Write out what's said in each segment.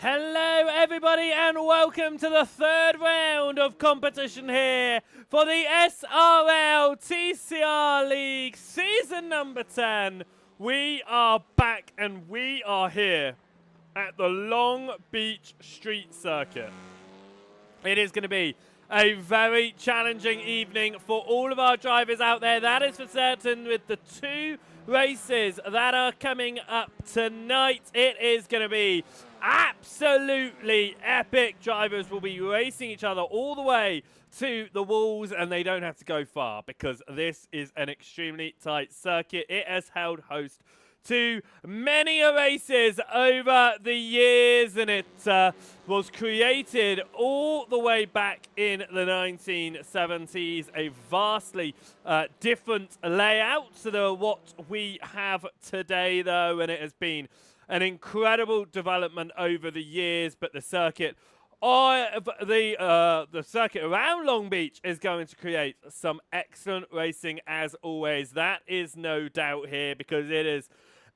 Hello everybody and welcome to the third round of competition here for the SRL TCR League season number 10. We are back and we are here at the Long Beach Street Circuit. It is going to be a very challenging evening for all of our drivers out there, that is for certain, with the two races that are coming up tonight. It is going to be absolutely epic. Drivers will be racing each other all the way to the walls, and they don't have to go far because this is an extremely tight circuit. It has held host to many races over the years, and it was created all the way back in the 1970s. A vastly different layout to what we have today, though, and it has been an incredible development over the years. But the circuit, the circuit around Long Beach is going to create some excellent racing as always. That is no doubt here, because it is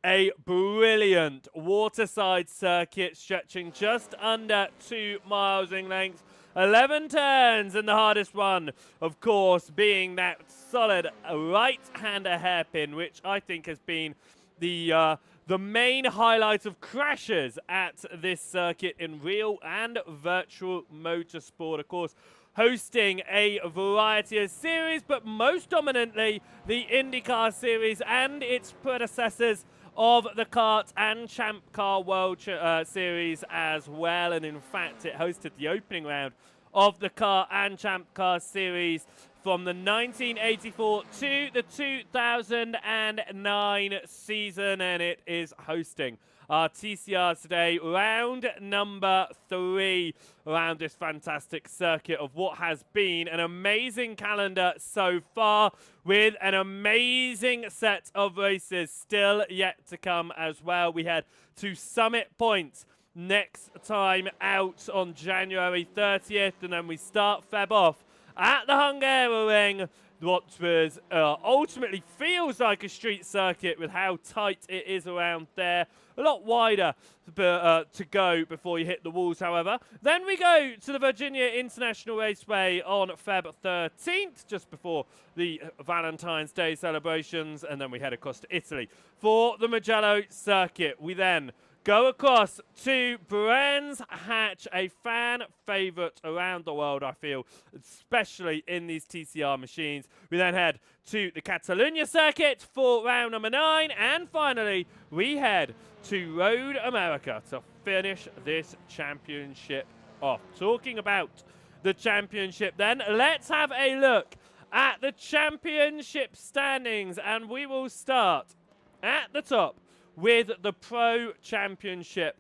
a brilliant waterside circuit stretching just under 2 miles in length. 11 turns, and the hardest one, of course, being that solid right-hander hairpin, which I think has been the main highlight of crashes at this circuit in real and virtual motorsport. Of course, hosting a variety of series, but most dominantly the IndyCar series and its predecessors of the Kart and Champ Car World Series as well. And in fact, it hosted the opening round of the Kart and Champ Car Series from the 1984 to the 2009 season, and it is hosting our TCR today, round number 3 around this fantastic circuit of what has been an amazing calendar so far, with an amazing set of races still yet to come as well. We head to Summit Point next time out on January 30th, and then we start Feb off at the Hungaroring, what was ultimately feels like a street circuit with how tight it is around there. A lot wider to go before you hit the walls, however. Then we go to the Virginia International Raceway on Feb 13th, just before the Valentine's Day celebrations, and then we head across to Italy for the Mugello circuit. We then go across to Brands Hatch, a fan favourite around the world, I feel, especially in these TCR machines. We then head to the Catalunya circuit for round number 9, and finally we head to Road America to finish this championship off. Talking about the championship then, let's have a look at the championship standings, and we will start at the top with the Pro Championship.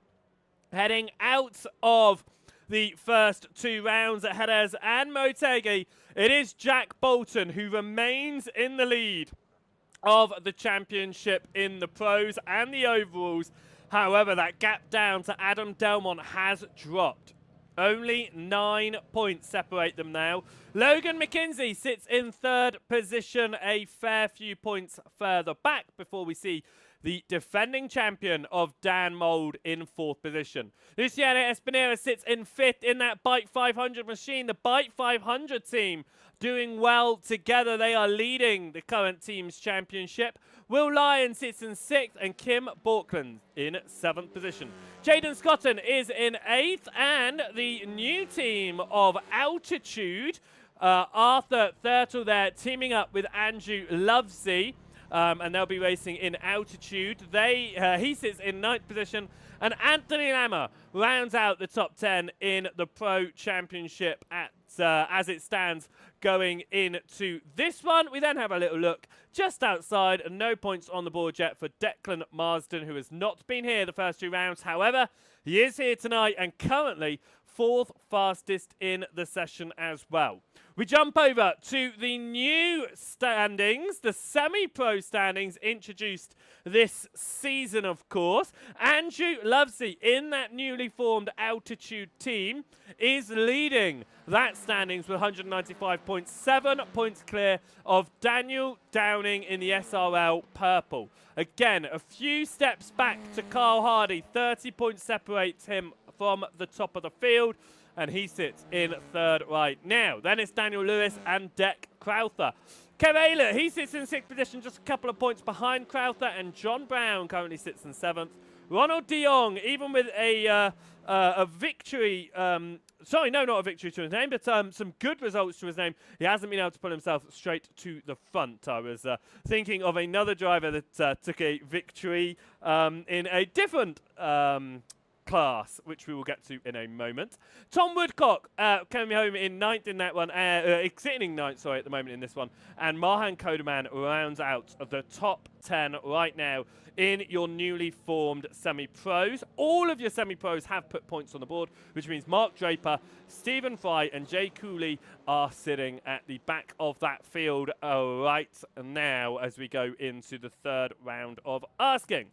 Heading out of the first 2 rounds at Jerez and Motegi, it is Jack Boulton who remains in the lead of the championship in the pros and the overalls. However, that gap down to Adam Delmont has dropped. Only 9 points separate them now. Logan McKenzie sits in 3rd position, a fair few points further back before we see the defending champion of Dan Mould in 4th position. Luciano Espinera sits in 5th in that Bike 500 machine. The Bike 500 team doing well together. They are leading the current team's championship. Will Lyon sits in 6th, and Kim Borkland in 7th position. Jaden Scotton is in 8th, and the new team of Altitude, Arthur Thurtle there, teaming up with Andrew Lovesey, and they'll be racing in Altitude. He sits in 9th position, and Anthony Lammer rounds out the top 10 in the Pro Championship as it stands going into this one. We then have a little look just outside, and no points on the board yet for Declan Marsden, who has not been here the first 2 rounds. However, he is here tonight and currently 4th fastest in the session as well. We jump over to the new standings, the semi-pro standings introduced this season, of course. Andrew Lovesey, in that newly formed Altitude team, is leading that standings with 195 points, 7 points clear of Daniel Downing in the SRL Purple. Again, a few steps back to Carl Hardy, 30 points separates him from the top of the field, and he sits in third right now. Then it's Daniel Lewis and Dec Crowther. Kev Ayler, he sits in sixth position, just a couple of points behind Crowther, and John Brown currently sits in seventh. Ronald de Jong, even with a victory, sorry, no, not a victory to his name, but some good results to his name, he hasn't been able to pull himself straight to the front. I was thinking of another driver that took a victory in a different class, which we will get to in a moment. Tom Woodcock coming home in ninth in that one, sitting ninth, sorry, at the moment in this one. And Mahan Kodaman rounds out the top 10 right now in your newly formed semi-pros. All of your semi-pros have put points on the board, which means Mark Draper, Stephen Fry, and Jay Cooley are sitting at the back of that field right now as we go into the third round of asking.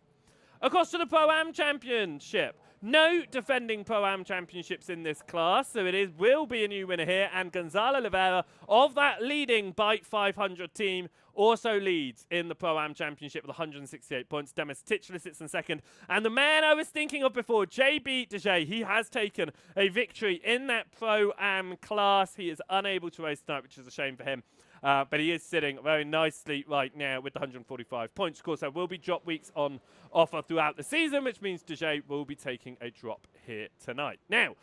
Across to the Pro-Am Championship. No defending Pro-Am Championships in this class, so will be a new winner here. And Gonzalo Oliveira of that leading Byte 500 team also leads in the Pro-Am Championship with 168 points. Demis Tigchelaar sits in second. And the man I was thinking of before, JB Dejay, he has taken a victory in that Pro-Am class. He is unable to race tonight, which is a shame for him. But he is sitting very nicely right now with 145 points. Of course, there will be drop weeks on offer throughout the season, which means Dejay will be taking a drop here tonight. Now,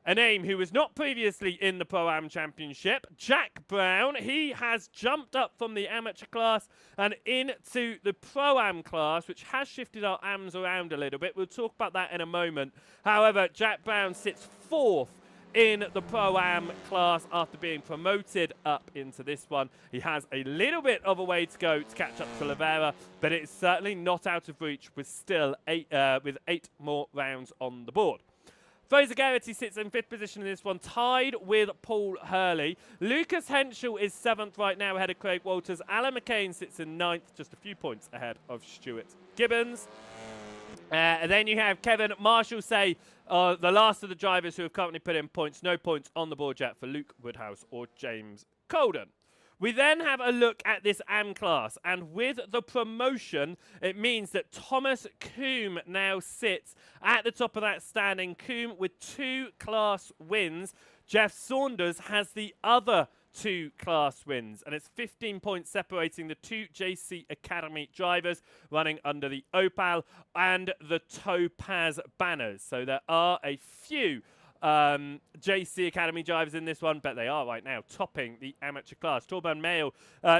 a name who was not previously in the Pro-Am Championship, Jack Brown. He has jumped up from the amateur class and into the Pro-Am class, which has shifted our AMs around a little bit. We'll talk about that in a moment. However, Jack Brown sits fourth in the Pro-Am class after being promoted up into this one. He has a little bit of a way to go to catch up to Oliveira, but it's certainly not out of reach with still with 8 more rounds on the board. Fraser Garrity sits in 5th position in this one, tied with Paul Hurley. Lucas Henschel is 7th right now ahead of Craig Walters. Alan McCain sits in 9th, just a few points ahead of Stuart Gibbons. And then you have Kevin Marshall say, the last of the drivers who have currently put in points, no points on the board yet for Luke Woodhouse or James Colden. We then have a look at this AM class, and with the promotion, it means that Thomas Coombe now sits at the top of that standing. Coombe with 2 class wins. Jeff Saunders has the other 2 class wins, and it's 15 points separating the 2 JC Academy drivers running under the Opal and the Topaz banners. So there are a few JC Academy drivers in this one, but they are right now topping the amateur class. Torben Mayo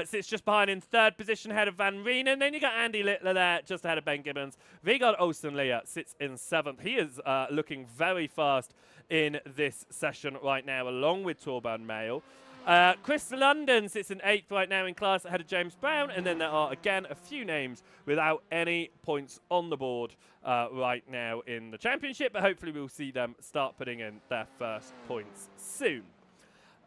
sits just behind in 3rd position ahead of Van Reen, and then you got Andy Littler there just ahead of Ben Gibbons. Vigard Olsen-Leah sits in 7th. He is looking very fast in this session right now, along with Torben Mayo. Chris London sits in 8th right now in class ahead of James Brown, and then there are again a few names without any points on the board right now in the championship, but hopefully we'll see them start putting in their first points soon.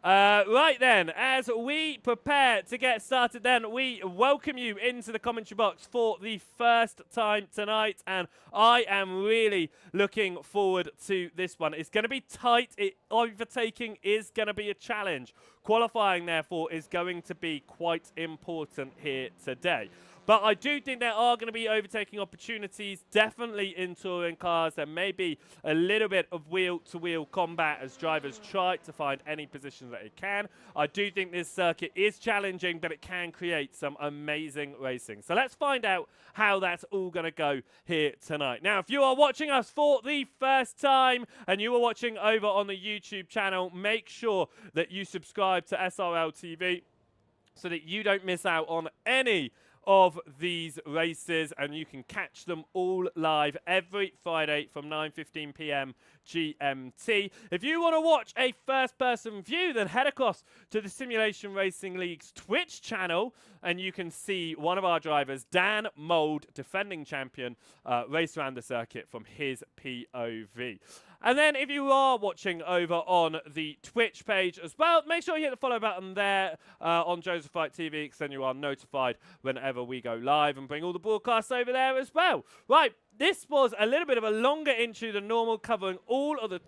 Right then, as we prepare to get started then, we welcome you into the commentary box for the first time tonight, and I am really looking forward to this one. It's going to be tight. Overtaking is going to be a challenge. Qualifying, therefore, is going to be quite important here today. But I do think there are going to be overtaking opportunities, definitely in touring cars. There may be a little bit of wheel-to-wheel combat as drivers try to find any positions that they can. I do think this circuit is challenging, but it can create some amazing racing. So let's find out how that's all going to go here tonight. Now, if you are watching us for the first time and you are watching over on the YouTube channel, make sure that you subscribe to SRL TV so that you don't miss out on any of these races, and you can catch them all live every Friday from 9:15 p.m. GMT. If you want to watch a first-person view, then head across to the Simulation Racing League's Twitch channel, and you can see one of our drivers, Dan Mould, defending champion, race around the circuit from his POV. And then if you are watching over on the Twitch page as well, make sure you hit the follow button there on Joseph Wright TV, because then you are notified whenever we go live and bring all the broadcasts over there as well. Right, this was a little bit of a longer intro than normal, covering all of the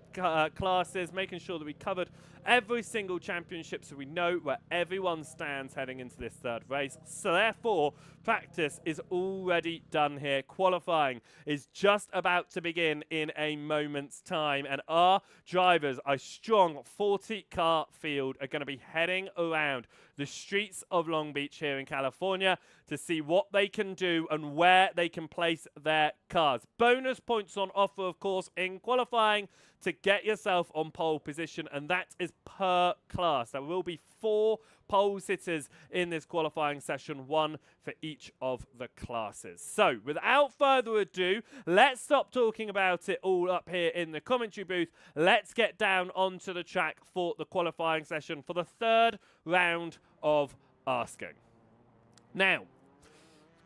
classes, making sure that we covered every single championship, so we know where everyone stands heading into this third race. So therefore, practice is already done here. Qualifying is just about to begin in a moment's time, and our drivers, a strong 40-car field, are going to be heading around the streets of Long Beach here in California to see what they can do and where they can place their cars. Bonus points on offer, of course, in qualifying to get yourself on pole position, and that is per class. There will be 4 pole sitters in this qualifying session, 1 for each of the classes. So, without further ado, let's stop talking about it all up here in the commentary booth. Let's get down onto the track for the qualifying session for the third round of asking. Now,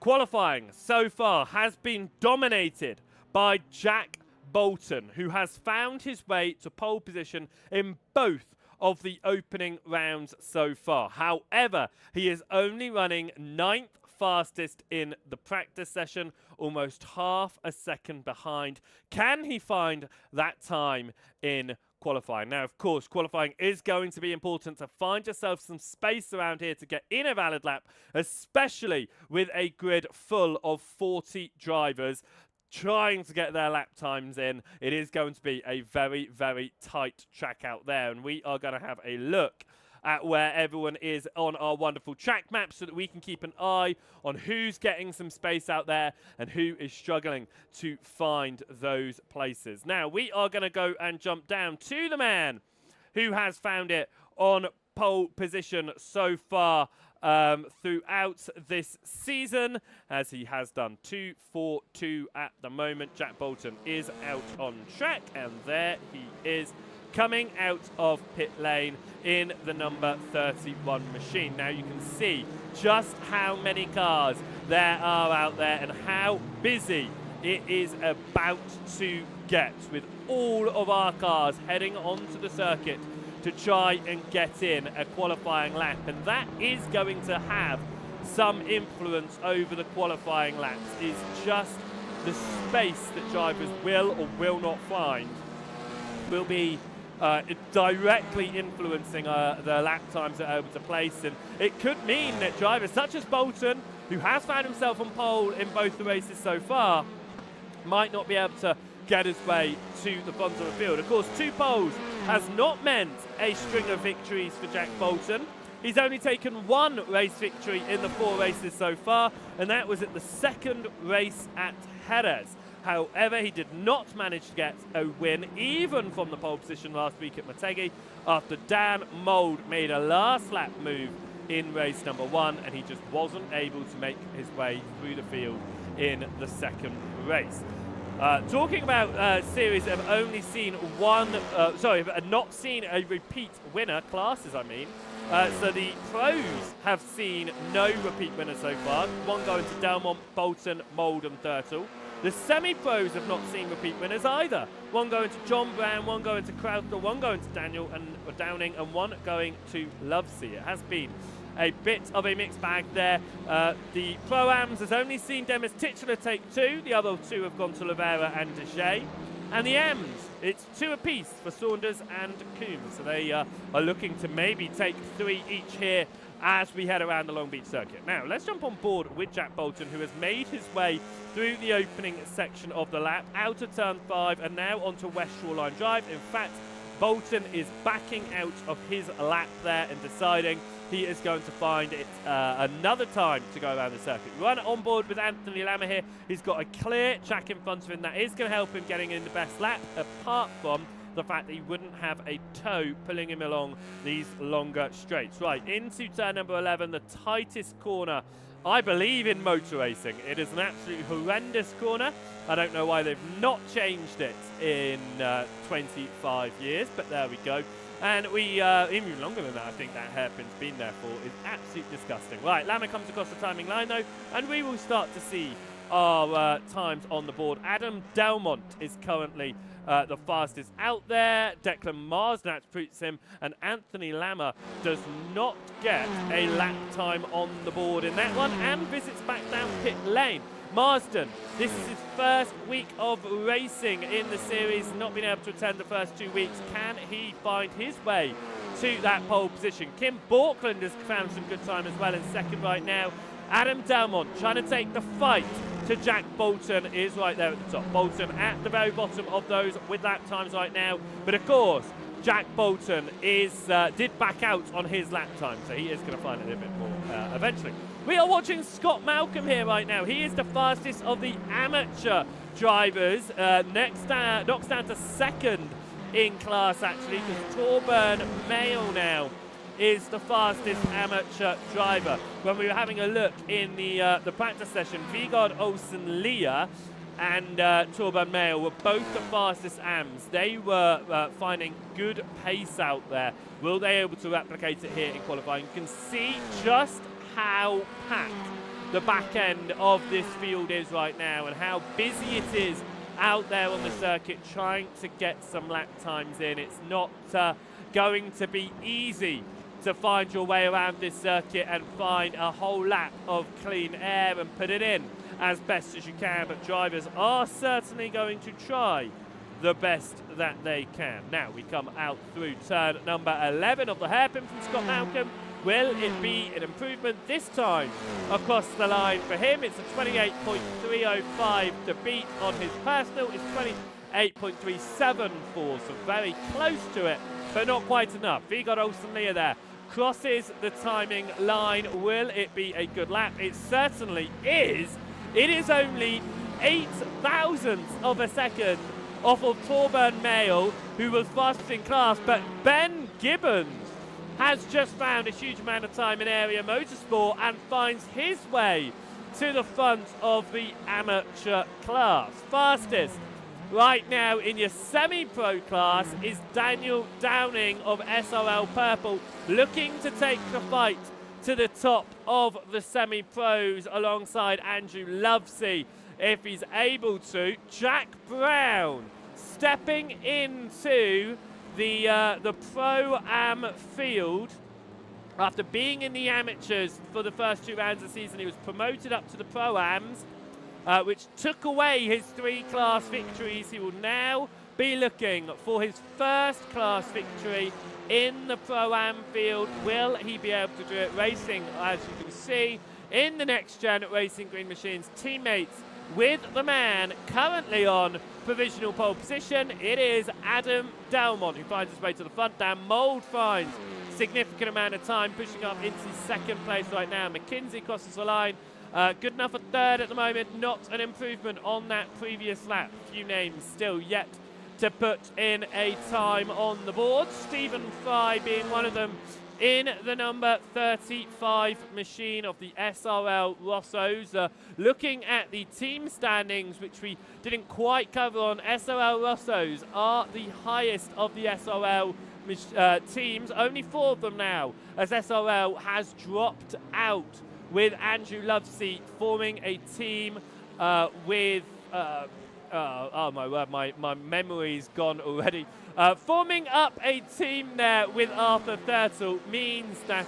qualifying so far has been dominated by Jack Boulton, who has found his way to pole position in both of the opening rounds so far. However, he is only running 9th fastest in the practice session, almost half a second behind. Can he find that time in qualifying? Now, of course, qualifying is going to be important to find yourself some space around here to get in a valid lap, especially with a grid full of 40 drivers trying to get their lap times in. It is going to be a very, very tight track out there, and we are going to have a look at where everyone is on our wonderful track map so that we can keep an eye on who's getting some space out there and who is struggling to find those places. Now, we are going to go and jump down to the man who has found it on pole position so far throughout this season, as he has done 2-4-2 at the moment. Jack Boulton is out on track, and there he is coming out of pit lane in the number 31 machine. Now you can see just how many cars there are out there and how busy it is about to get, with all of our cars heading onto the circuit to try and get in a qualifying lap, and that is going to have some influence over the qualifying laps. Is just the space that drivers will or will not find will be directly influencing the lap times that are able to place, and it could mean that drivers such as Boulton, who has found himself on pole in both the races so far, might not be able to get his way to the front of the field. Of course, 2 poles has not meant a string of victories for Jack Boulton. He's only taken 1 race victory in the 4 races so far, and that was at the 2nd race at Jerez. However, he did not manage to get a win, even from the pole position last week at Motegi, after Dan Mould made a last lap move in race number 1, and he just wasn't able to make his way through the field in the 2nd race. Talking about series that have only seen not seen a repeat winner, classes I mean. So the pros have seen no repeat winners so far, 1 going to Delmont, Boulton, Mould and Thurtle. The semi-pros have not seen repeat winners either, 1 going to John Brown, 1 going to Crowther, 1 going to Daniel and Downing, and 1 going to Lovesey. It has been a bit of a mixed bag there. The Pro-Ams has only seen Demis Tigchelaar take 2. The other 2 have gone to Levera and Deshay. And the M's, it's 2 apiece for Saunders and Coombs. So they are looking to maybe take 3 each here as we head around the Long Beach circuit. Now, let's jump on board with Jack Boulton, who has made his way through the opening section of the lap, out of turn 5, and now onto West Shoreline Drive. In fact, Boulton is backing out of his lap there and deciding he is going to find it another time to go around the circuit. Run on board with Anthony Lammer here. He's got a clear track in front of him that is going to help him getting in the best lap, apart from the fact that he wouldn't have a tow pulling him along these longer straights. Right, into turn number 11, the tightest corner, I believe, in motor racing. It is an absolutely horrendous corner. I don't know why they've not changed it in 25 years, but there we go. And we, even longer than that, I think that hairpin's been there for, is absolutely disgusting. Right, Lammer comes across the timing line though, and we will start to see our times on the board. Adam Delmont is currently the fastest out there. Declan Marsden outsprints him, and Anthony Lammer does not get a lap time on the board in that one and visits back down pit lane. Marsden, this is his first week of racing in the series, not been able to attend the first 2 weeks. Can he find his way to that pole position. Kim Borkland has found some good time as well in second right now. Adam Delmont trying to take the fight to Jack Boulton is right there at the top. Boulton at the very bottom of those with lap times right now. But of course, Jack Boulton did back out on his lap time, so he is going to find it a little bit more eventually. We are watching Scott Malcolm here right now. He is the fastest of the amateur drivers. Knocks down to second in class, actually, because Torben Mail now is the fastest amateur driver. When we were having a look in the practice session, Vigard Olsen Leah and Torben Mail were both the fastest AMs. They were finding good pace out there. Will they be able to replicate it here in qualifying? You can see just how packed the back end of this field is right now and how busy it is out there on the circuit trying to get some lap times in. It's not going to be easy to find your way around this circuit and find a whole lap of clean air and put it in as best as you can, but drivers are certainly going to try the best that they can. Now we come out through turn number 11 of the hairpin from Scott Malcolm. Will it be an improvement this time across the line for him? It's a 28.305 to beat on his personal. It's 28.374, so very close to it, but not quite enough. Vigard Olsen Leah there crosses the timing line. Will it be a good lap? It certainly is. It is only 0.08 of a second off of Torben Mail, who was fastest in class, but Ben Gibbons has just found a huge amount of time in area motorsport and finds his way to the front of the amateur class. Fastest right now in your semi-pro class is Daniel Downing of SRL Purple, looking to take the fight to the top of the semi-pros alongside Andrew Lovesey if he's able to. Jack Brown stepping into the Pro-Am field. After being in the amateurs for the first 2 rounds of the season, he was promoted up to the Pro-Ams, which took away his 3 class victories. He will now be looking for his first class victory in the Pro-Am field. Will he be able to do it? Racing, as you can see, in the Next Gen Racing Green Machines, teammates with the man currently on provisional pole position. It is Adam Delmont who finds his way to the front. Dan Mould finds significant amount of time, pushing up into second place right now. McKinsey crosses the line. Good enough for third at the moment. Not an improvement on that previous lap. Few names still yet to put in a time on the board. Stephen Fry being one of them in the number 35 machine of the SRL Rossos. Looking at the team standings, which we didn't quite cover on, SRL Rossos are the highest of the SRL teams. Only 4 of them now, as SRL has dropped out with Andrew Lovesey forming a team with... oh my word, my memory's gone already. Forming up a team there with Arthur Thurtle means that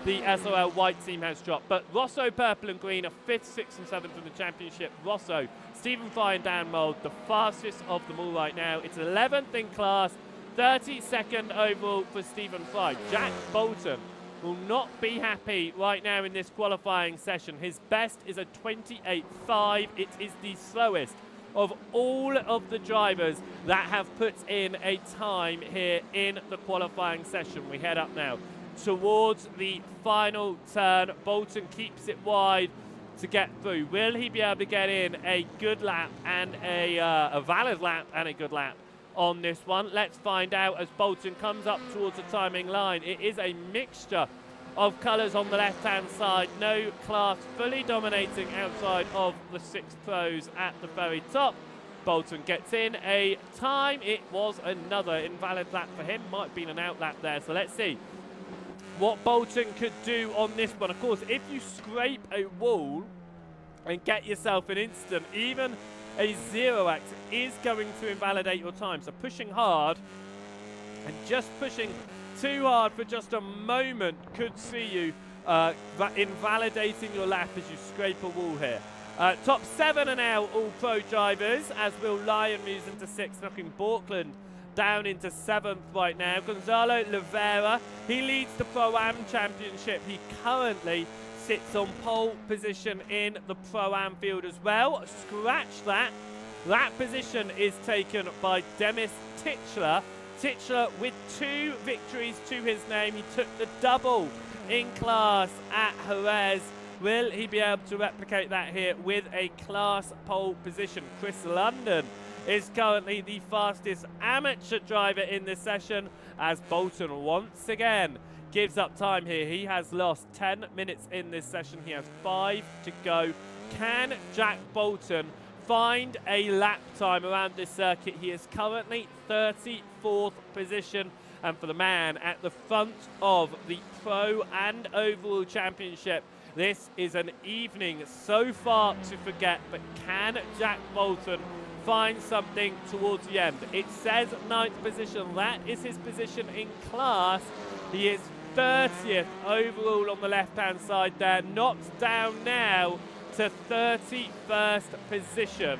the SRL white team has dropped. But Rosso, purple and green are 5th, 6th and 7th in the championship. Rosso, Stephen Fry and Dan Mould, the fastest of them all right now. It's 11th in class, 32nd overall for Stephen Fry. Jack Boulton will not be happy right now in this qualifying session. His best is a 28.5. It is the slowest of all of the drivers that have put in a time here in the qualifying session. We head up now towards the final turn. Boulton keeps it wide to get through. Will he be able to get in a good lap and a valid lap and a good lap on this one? Let's find out as Boulton comes up towards the timing line. It is a mixture of colours on the left-hand side. No class fully dominating outside of the 6 pros at the very top. Boulton gets in a time. It was another invalid lap for him. Might have been an out lap there. So let's see what Boulton could do on this one. Of course, if you scrape a wall and get yourself an instant, even a 0x is going to invalidate your time. So pushing hard and just pushing too hard for just a moment could see you invalidating your lap as you scrape a wall here. Top 7 are now all pro drivers, as Will Lyon moves into 6th, knocking Borkland down into 7th right now. Gonzalo Oliveira, he leads the Pro-Am Championship. He currently sits on pole position in the Pro-Am field as well. Scratch that. That position is taken by Demis Tigchelaar. Tigchelaar with 2 victories to his name. He took the double in class at Jerez. Will he be able to replicate that here with a class pole position? Chris London is currently the fastest amateur driver in this session, as Boulton once again gives up time here. He has lost 10 minutes in this session. He has 5 to go. Can Jack Boulton find a lap time around this circuit? He is currently 34th position, and for the man at the front of the Pro and Overall Championship, this is an evening so far to forget. But can Jack Boulton find something towards the end? It says 9th position. That is his position in class. He is 30th overall on the left-hand side there, knocked down now to 31st position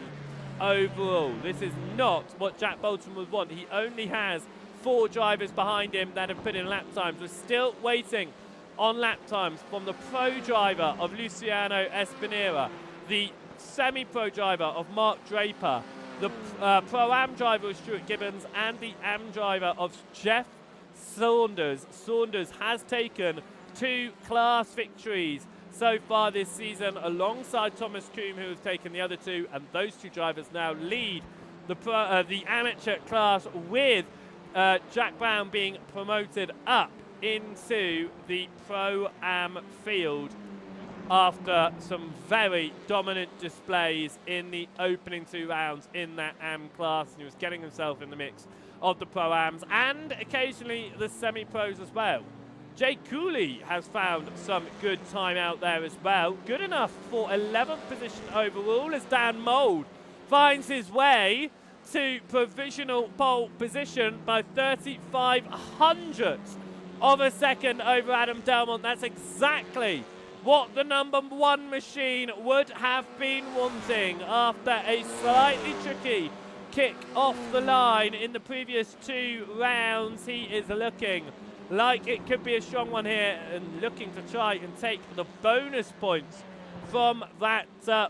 overall. This is not what Jack Boulton would want. He only has 4 drivers behind him that have put in lap times. We're still waiting on lap times from the pro driver of Luciano Espinera, the semi-pro driver of Mark Draper, the pro-am driver of Stuart Gibbons, and the am driver of Jeff Saunders. Saunders has taken 2 class victories so far this season alongside Thomas Coombe, who has taken the other 2, and those 2 drivers now lead the amateur class, with Jack Brown being promoted up into the Pro-Am field after some very dominant displays in the opening 2 rounds in that Am class, and he was getting himself in the mix of the Pro-Ams and occasionally the semi-pros as well. Jay Cooley has found some good time out there as well. Good enough for 11th position overall, as Dan Mould finds his way to provisional pole position by 35 hundredths of a second over Adam Delmont. That's exactly what the number 1 machine would have been wanting after a slightly tricky kick off the line in the previous 2 rounds. He is looking like it could be a strong one here, and looking to try and take the bonus points from that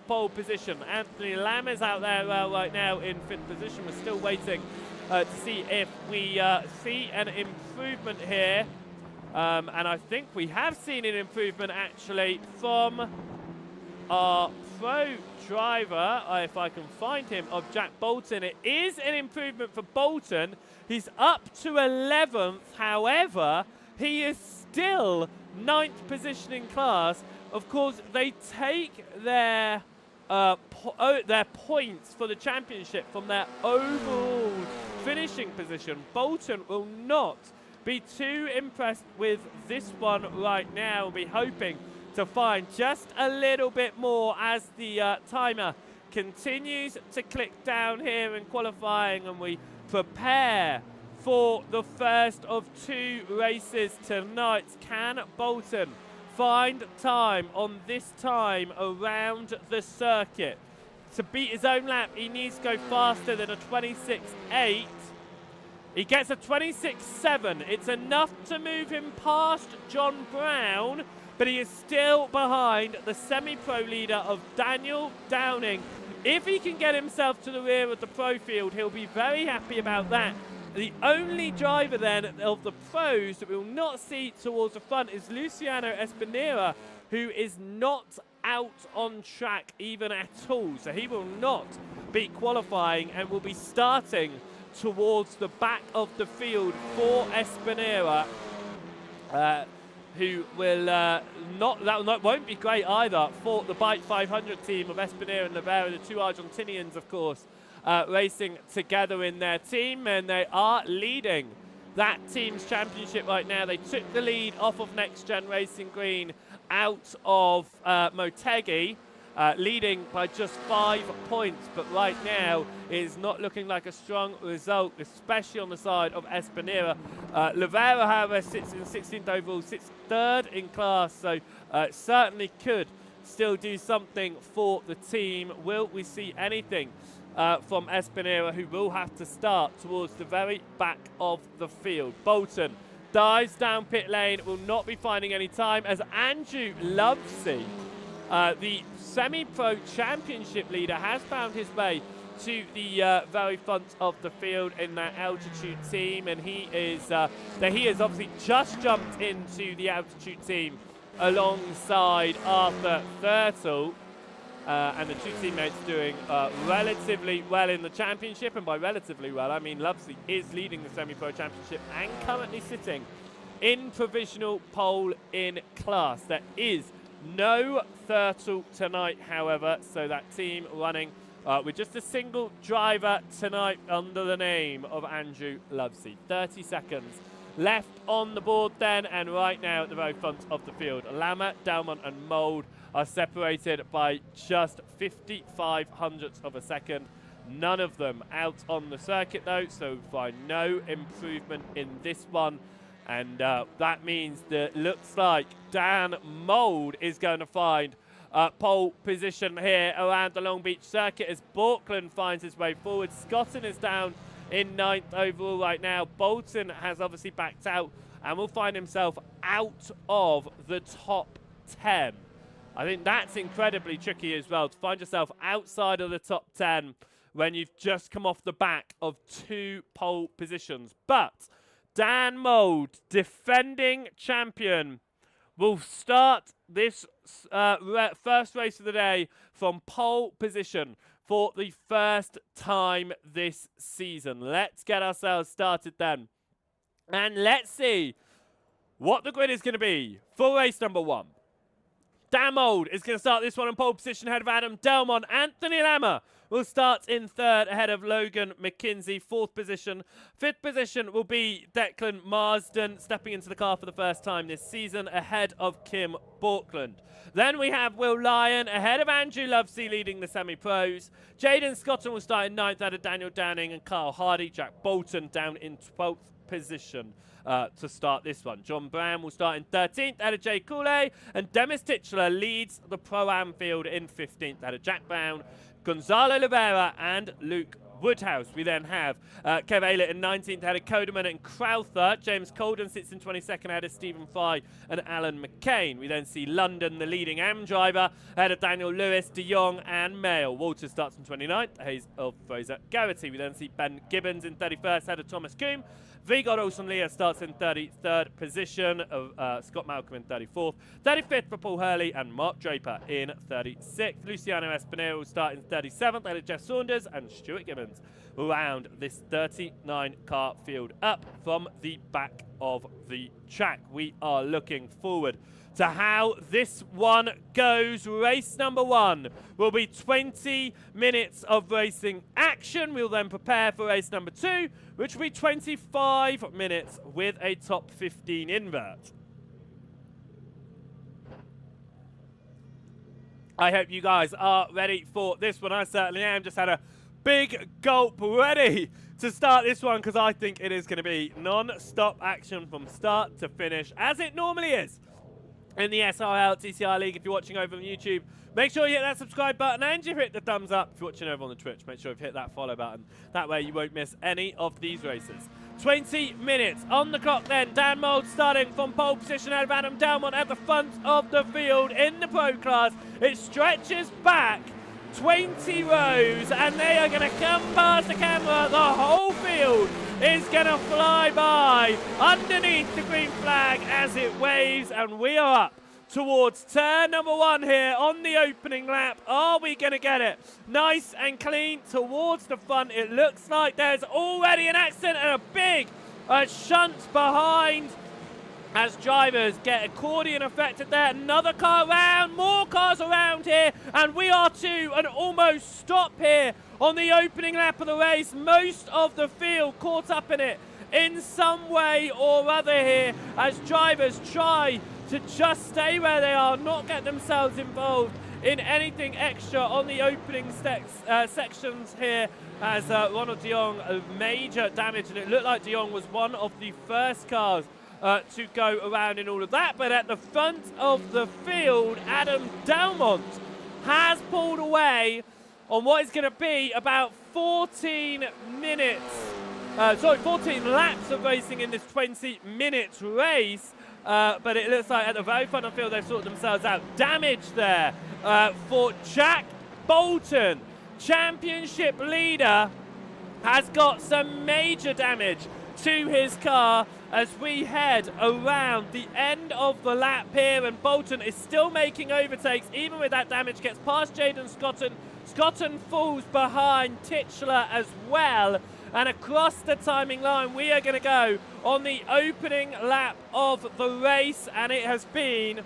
pole position. Anthony Lamb is out there right now in 5th position. We're still waiting to see if we see an improvement here. And I think we have seen an improvement actually from our pro driver, if I can find him, of Jack Boulton. It is an improvement for Boulton. He's up to 11th. However, he is still 9th position in class. Of course, they take their points for the championship from their overall finishing position. Boulton will not be too impressed with this one right now. We'll be hoping to find just a little bit more as the timer continues to click down here in qualifying, and we prepare for the first of 2 races tonight. Can Boulton find time on this time around the circuit? To beat his own lap, he needs to go faster than a 26.8. He gets a 26.7. It's enough to move him past John Brown, but he is still behind the semi-pro leader of Daniel Downing. If he can get himself to the rear of the pro field, he'll be very happy about that. The only driver then of the pros that we will not see towards the front is Luciano Espinera, who is not out on track even at all. So he will not be qualifying and will be starting towards the back of the field for Espinera, who will that won't be great either for the Bike 500 team of Espinera and Navarro, the 2 Argentinians, of course, racing together in their team, and they are leading that team's championship right now. They took the lead off of Next Gen Racing Green out of Motegi, leading by just 5 points, but right now is not looking like a strong result, especially on the side of Espinera. Lavera, however, sits in 16th overall, sits 3rd in class, so certainly could still do something for the team. Will we see anything from Espinera, who will have to start towards the very back of the field. Boulton dives down pit lane, will not be finding any time as Andrew Lovesey, the semi-pro championship leader, has found his way to the very front of the field in that altitude team, and he is obviously just jumped into the altitude team alongside Arthur Thurtle. And the two teammates doing relatively well in the championship, and by relatively well, I mean Lovesey is leading the semi-pro championship and currently sitting in provisional pole in class. There is no Thurtle tonight, however, so that team running with just a single driver tonight under the name of Andrew Lovesey. 30 seconds left on the board then, and right now at the very front of the field, Lammer, Delmont and Mould are separated by just 55 hundredths of a second. None of them out on the circuit though, so find no improvement in this one. And that means that looks like Dan Mould is going to find pole position here around the Long Beach circuit as Borkland finds his way forward. Scotton is down in 9th overall right now. Boulton has obviously backed out and will find himself out of the top 10. I think that's incredibly tricky as well, to find yourself outside of the top 10 when you've just come off the back of 2 pole positions. But Dan Mould, defending champion, will start this first race of the day from pole position for the first time this season. Let's get ourselves started then. And let's see what the grid is going to be for race number 1. Dan Mould is going to start this one in pole position ahead of Adam Delmont. Anthony Lammer will start in 3rd ahead of Logan McKinsey. 4th position. 5th position will be Declan Marsden, stepping into the car for the first time this season ahead of Kim Borkland. Then we have Will Lyon ahead of Andrew Lovesey leading the semi-pros. Jaden Scotton will start in 9th ahead of Daniel Downing and Carl Hardy. Jack Boulton down in 12th position to start this one. John Brown will start in 13th ahead of Jay Cooley, and Demis Tigchelaar leads the Pro-Am field in 15th ahead of Jack Brown, Gonzalo Oliveira and Luke Woodhouse. We then have Kev Aylett in 19th ahead of Coderman and Crowther. James Colden sits in 22nd ahead of Stephen Fry and Alan McCain. We then see London, the leading AM driver, ahead of Daniel Lewis, De Jong and Mayle. Walters starts in 29th ahead of Fraser Garrity. We then see Ben Gibbons in 31st ahead of Thomas Coombe. Vigod Olsen-Leah starts in 33rd position, Scott Malcolm in 34th, 35th for Paul Hurley and Mark Draper in 36th. Luciano Espinera will start in 37th, ahead of Jeff Saunders and Stuart Gibbons will round this 39-car field up from the back of the track. We are looking forward to how this one goes. Race number 1 will be 20 minutes of racing action. We'll then prepare for race number 2, which will be 25 minutes with a top 15 invert. I hope you guys are ready for this one. I certainly am. Just had a big gulp ready to start this one because I think it is going to be non-stop action from start to finish, as it normally is in the SRL TCR League. If you're watching over on YouTube, make sure you hit that subscribe button and you hit the thumbs up. If you're watching over on the Twitch, make sure you hit that follow button. That way you won't miss any of these races. 20 minutes on the clock then. Dan Mould starting from pole position out of Adam Delmont at the front of the field in the pro class. It stretches back 20 rows and they are going to come past the camera. The whole field is going to fly by underneath the green flag as it waves, and we are up towards turn number 1 here on the opening lap. Are we going to get it nice and clean towards the front? It looks like there's already an accident and a big shunt behind as drivers get accordion affected there. Another car around, more cars around here, and we are to an almost stop here on the opening lap of the race. Most of the field caught up in it in some way or other here as drivers try to just stay where they are, not get themselves involved in anything extra on the opening sections here, as Ronald de Jong major damage, and it looked like de Jong was one of the first cars to go around in all of that. But at the front of the field, Adam Delmont has pulled away on what is going to be about 14 laps of racing in this 20-minute race. But it looks like at the very front of the field they've sorted themselves out. Damage there for Jack Boulton. Championship leader has got some major damage to his car as we head around the end of the lap here, and Boulton is still making overtakes even with that damage. Gets past Jaden Scotton. Scotton falls behind Tigchelaar as well, and across the timing line we are going to go on the opening lap of the race, and it has been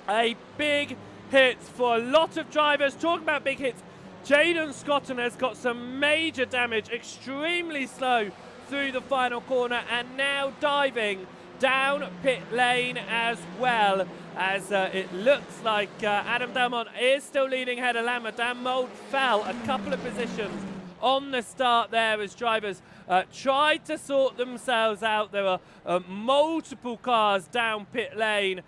a big hit for a lot of drivers. Talking about big hits, Jaden Scotton has got some major damage, extremely slow through the final corner, and now diving down pit lane as well, as it looks like Adam Delmont is still leading ahead of Lama. Dan Mould fell a couple of positions on the start there as drivers tried to sort themselves out. There were multiple cars down pit lane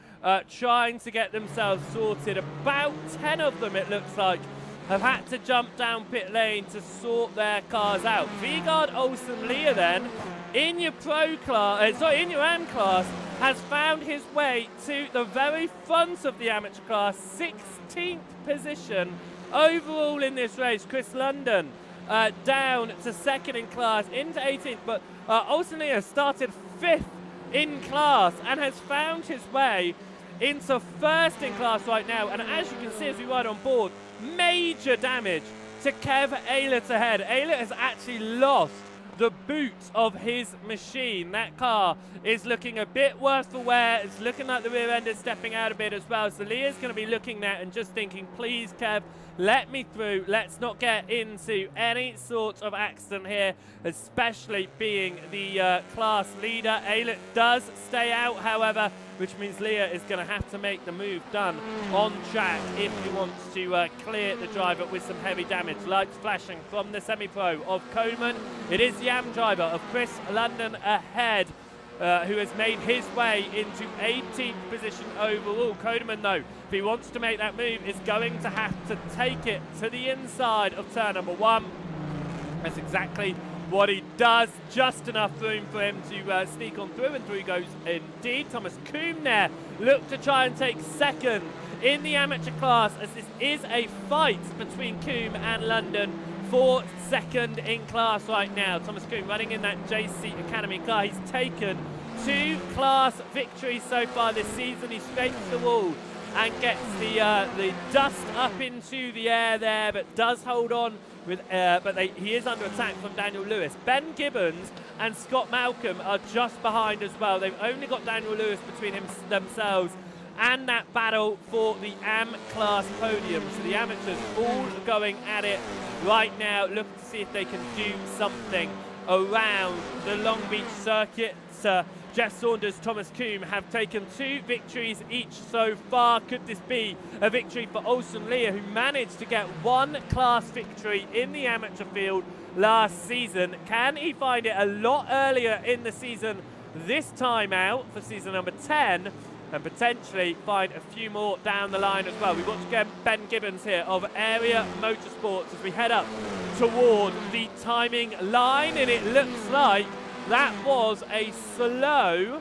trying to get themselves sorted. About 10 of them, it looks like, have had to jump down pit lane to sort their cars out. Vigard Olsen Lear then, in your pro class, in your AM class, has found his way to the very front of the amateur class, 16th position overall in this race. Chris London down to second in class, into 18th, but Olsen Lear started 5th in class and has found his way into first in class right now. And as you can see as we ride on board, major damage to Kev Eilert ahead. Eilert has actually lost the boot of his machine. That car is looking a bit worse for wear. It's looking like the rear end is stepping out a bit as well. So Leah's going to be looking there and just thinking, please Kev, let me through. Let's not get into any sort of accident here, especially being the class leader. Eilert does stay out, however, which means Leah is going to have to make the move done on track if he wants to clear the driver with some heavy damage. Lights flashing from the semi-pro of Coleman. It is the AM driver of Chris London ahead, who has made his way into 18th position overall. Coleman, though, if he wants to make that move, is going to have to take it to the inside of turn number 1. That's exactly what he does. Just enough room for him to sneak on through, and through goes indeed. Thomas Coombe there looked to try and take second in the amateur class, as this is a fight between Coombe and London for second in class right now. Thomas Coombe running in that JC Academy car. He's taken 2 class victories so far this season. He scrapes the wall and gets the dust up into the air there, but does hold on with, he is under attack from Daniel Lewis. Ben Gibbons and Scott Malcolm are just behind as well. They've only got Daniel Lewis between themselves and that battle for the AM class podium. So the amateurs all going at it right now, looking to see if they can do something around the Long Beach circuit. Jeff Saunders, Thomas Coombe have taken 2 victories each so far. Could this be a victory for Olsen Lear, who managed to get 1 class victory in the amateur field last season? Can he find it a lot earlier in the season this time out for season number 10, and potentially find a few more down the line as well? We've got Ben Gibbons here of Area Motorsports as we head up toward the timing line, and it looks like that was a slow...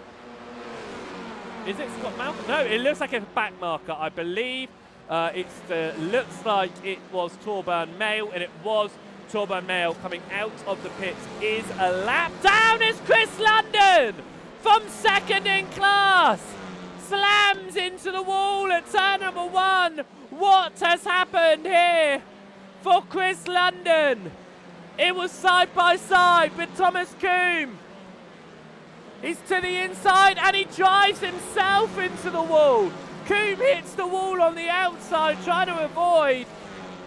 Is it Scott Malcolm? No, it looks like a back marker, I believe. Looks like it was Torburn Mail, and it was Torburn Mail coming out of the pits. Is a lap down as Chris London from second in class slams into the wall at turn number 1. What has happened here for Chris London? It was side by side with Thomas Coombe. He's to the inside and he drives himself into the wall. Coombe hits the wall on the outside trying to avoid,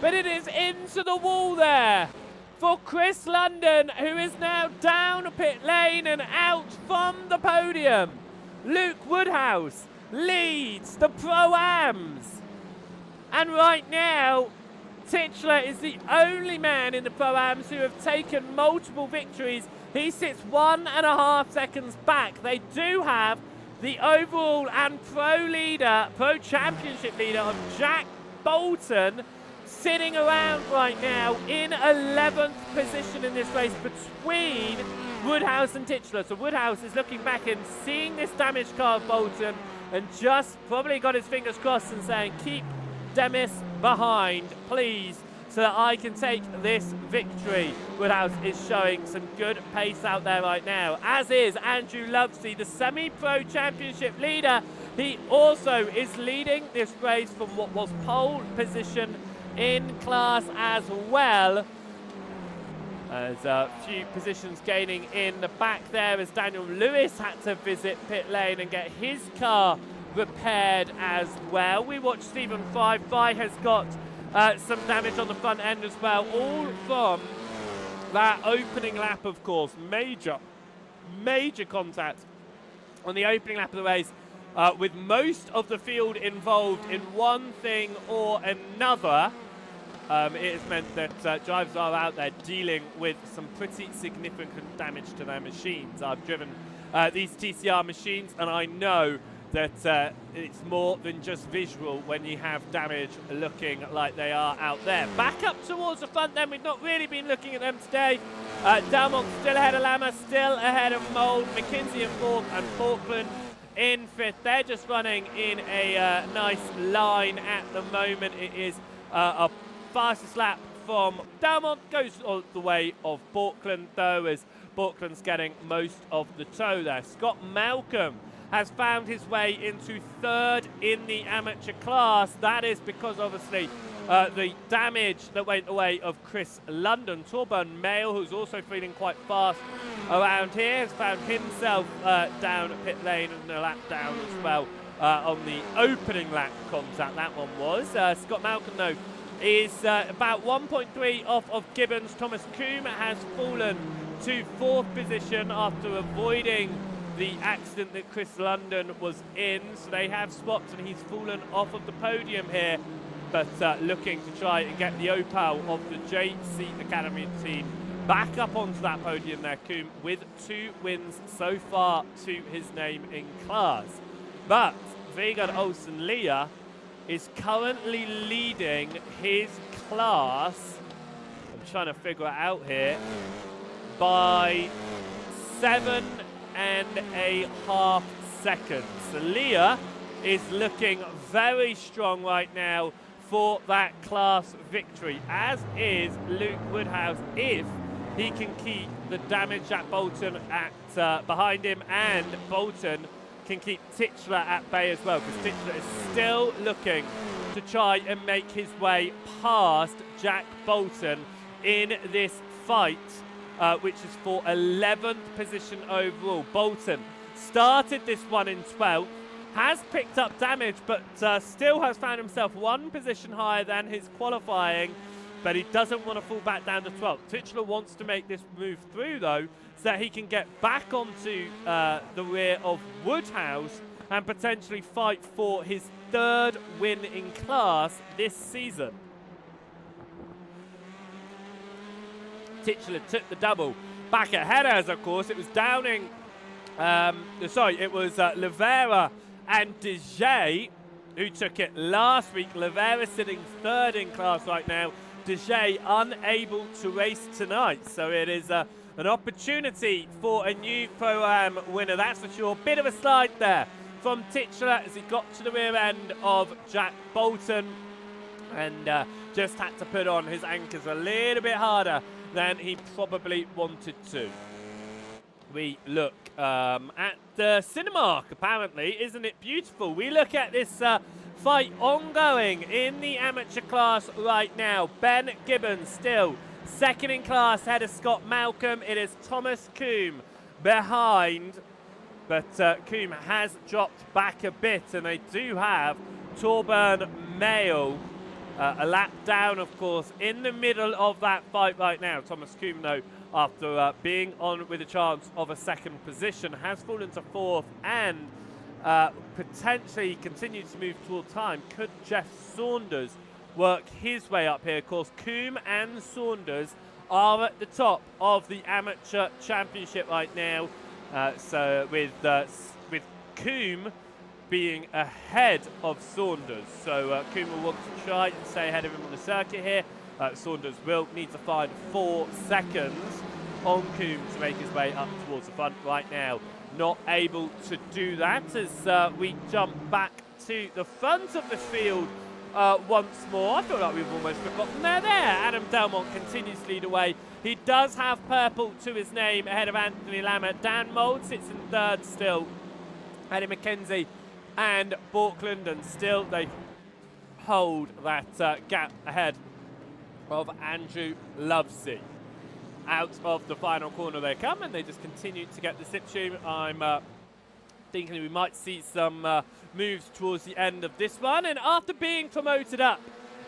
but it is into the wall there for Chris London, who is now down pit lane and out from the podium. Luke Woodhouse leads the Pro-Ams. And right now, Tigchelaar is the only man in the Pro-Ams who have taken multiple victories. He sits 1.5 seconds back. They do have the overall and pro championship leader of Jack Boulton sitting around right now in 11th position in this race between Woodhouse and Tigchelaar. So Woodhouse is looking back and seeing this damaged car of Boulton and just probably got his fingers crossed and saying, keep Demis behind, please, so that I can take this victory. Woodhouse is showing some good pace out there right now, as is Andrew Lovesey, the semi-pro championship leader. He also is leading this race from what was pole position in class as well. There's a few positions gaining in the back there as Daniel Lewis had to visit pit lane and get his car repaired as well. We watched Stephen Fry. Fry has got some damage on the front end as well, all from that opening lap, of course. Major contact on the opening lap of the race, with most of the field involved in one thing or another. It has meant that drivers are out there dealing with some pretty significant damage to their machines. I've driven these TCR machines, and I know that it's more than just visual when you have damage looking like they are out there. Back up towards the front then, we've not really been looking at them today. Dan Mould still ahead of Lama, still ahead of Mould, McKinsey in fourth, and Falkland in fifth. They're just running in a nice line at the moment. It is a fastest lap from Dalmont, goes all the way of Falkland though, as Falkland's getting most of the tow there. Scott Malcolm has found his way into third in the amateur class. That is because obviously the damage that went the way of Chris London. Torburn Mail, who's also feeling quite fast around here, has found himself down at pit lane and a lap down as well on the opening lap contact. That one was. Scott Malcolm though is about 1.3 off of Gibbons. Thomas Coombe has fallen to fourth position after avoiding the accident that Chris London was in. So they have swapped and he's fallen off of the podium here, but looking to try and get the opal of the JC Academy team back up onto that podium there. Coombe with 2 wins so far to his name in class. But Vegard Olsen Leah is currently leading his class, I'm trying to figure it out here, by 7.5 seconds. So Leah is looking very strong right now for that class victory, as is Luke Woodhouse, if he can keep the damage Jack Boulton at behind him, and Boulton can keep Tigchelaar at bay as well, because Tigchelaar is still looking to try and make his way past Jack Boulton in this fight, which is for 11th position overall. Boulton started this one in 12th, has picked up damage, but still has found himself 1 position higher than his qualifying, but he doesn't want to fall back down to 12th. Tigchelaar wants to make this move through though, so that he can get back onto the rear of Woodhouse and potentially fight for his 3rd win in class this season. Tigchelaar took the double back at Jerez, of course. It was Downing, it was Levera and Demis who took it last week. Levera sitting 3rd in class right now. Demis unable to race tonight, so it is an opportunity for a new Pro-Am winner, that's for sure. Bit of a slide there from Tigchelaar as he got to the rear end of Jack Boulton and just had to put on his anchors a little bit harder than he probably wanted to. We look at the Cinemark, apparently. Isn't it beautiful? We look at this fight ongoing in the amateur class right now. Ben Gibbons still 2nd in class, ahead of Scott Malcolm. It is Thomas Coombe behind, but Coombe has dropped back a bit, and they do have Torburn Mail a lap down, of course, in the middle of that fight right now. Thomas Coombe, though, after being on with a chance of a 2nd position, has fallen to 4th and potentially continues to move toward time. Could Jeff Saunders work his way up here? Of course, Coombe and Saunders are at the top of the amateur championship right now. So with Coombe being ahead of Saunders. So Kuhn will want to try and stay ahead of him on the circuit here. Saunders will need to find 4 seconds on Kuhn to make his way up towards the front right now. Not able to do that as we jump back to the front of the field once more. I feel like we've almost forgotten there. Adam Delmont continues to lead away. He does have purple to his name ahead of Anthony Lambert. Dan Mould sits in third still. Eddie McKenzie and Borkland, and still they hold that gap ahead of Andrew Lovesey. Out of the final corner they come, and they just continue to get the slipstream. I'm thinking we might see some moves towards the end of this one. And after being promoted up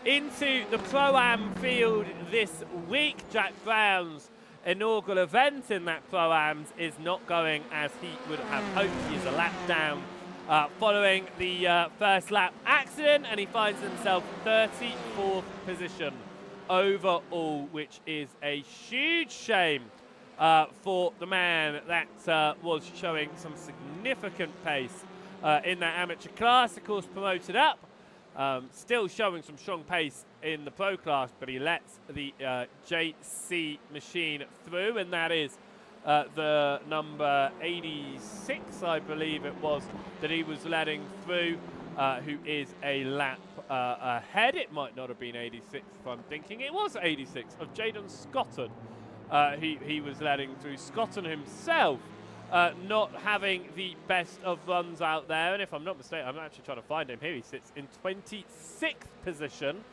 into the Pro-Am field this week, Jack Brown's inaugural event in that Pro-Ams is not going as he would have hoped. He is a lap down following the first lap accident, and he finds himself 34th position overall, which is a huge shame for the man that was showing some significant pace in that amateur class. Of course, promoted up, still showing some strong pace in the pro class, but he lets the JC machine through, and that is the number 86, I believe it was, that he was letting through, who is a lap ahead. It might not have been 86 if I'm thinking. It was 86 of Jaden Scotton. He was letting through. Scotton himself not having the best of runs out there, and if I'm not mistaken, I'm actually trying to find him here. He sits in 26th position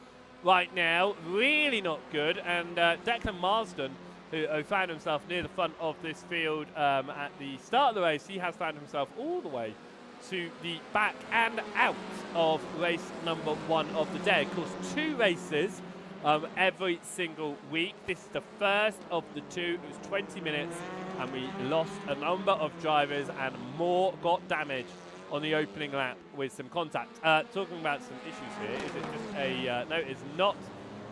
right now, really not good. And Declan Marsden, who found himself near the front of this field at the start of the race, he has found himself all the way to the back and out of race number 1 of the day. Of course, 2 races every single week. This is the first of the 2. It was 20 minutes, and we lost a number of drivers, and more got damaged on the opening lap with some contact. Talking about some issues here, is it just a... no, it's not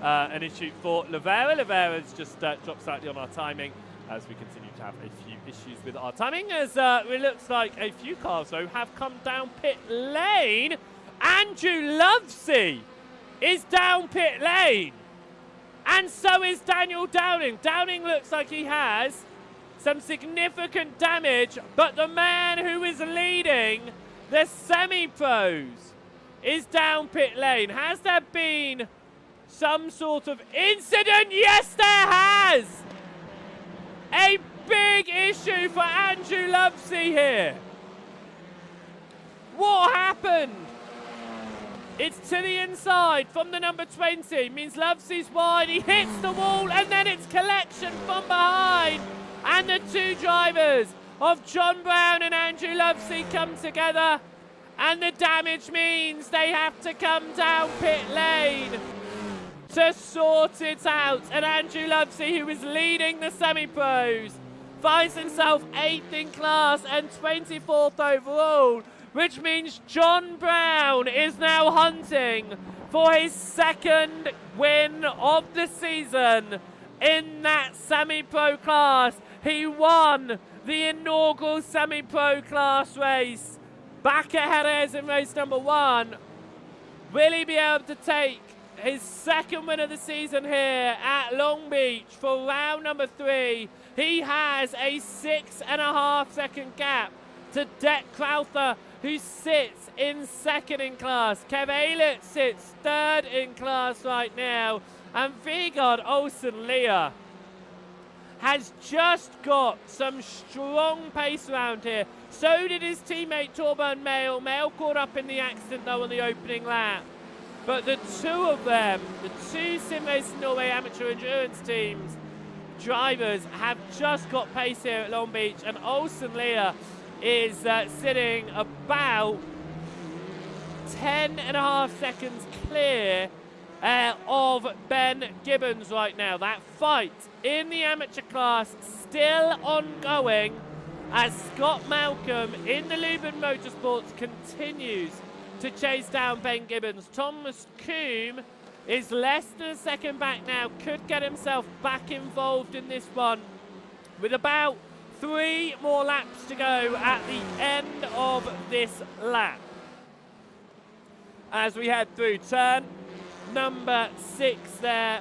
an issue for Livera. Livera's just dropped slightly on our timing as we continue to have a few issues with our timing, as it looks like a few cars, though, have come down pit lane. Andrew Lovesey is down pit lane, and so is Daniel Downing. Downing looks like he has some significant damage, but the man who is leading the semi-pros is down pit lane. Has there been some sort of incident? Yes, there has! A big issue for Andrew Lovesey here. What happened? It's to the inside from the number 20. Means Lovesey's wide. He hits the wall, and then it's collection from behind. And the 2 drivers of John Brown and Andrew Lovesey come together. And the damage means they have to come down pit lane to sort it out. And Andrew Lovesey, who is leading the semi-pros, finds himself 8th in class and 24th overall, which means John Brown is now hunting for his 2nd win of the season in that semi-pro class. He won the inaugural semi-pro class race back at Jerez in race number 1. Will he be able to take his 2nd win of the season here at Long Beach for round number 3? He has a 6.5 second gap to Deck Crowther, who sits in 2nd in class. Kev Aylett sits 3rd in class right now. And Vigard Olsen-Lear has just got some strong pace around here. So did his teammate Torben Mail. Mail caught up in the accident though on the opening lap. But the 2 of them, the 2 Sim Racing Norway amateur endurance teams, drivers, have just got pace here at Long Beach. And Olsen-Lear is sitting about 10.5 seconds clear of Ben Gibbons right now. That fight in the amateur class still ongoing as Scott Malcolm in the Lubin Motorsports continues to chase down Ben Gibbons. Thomas Coombe is less than a second back now, could get himself back involved in this one with about 3 more laps to go at the end of this lap. as we head through turn number 6 there.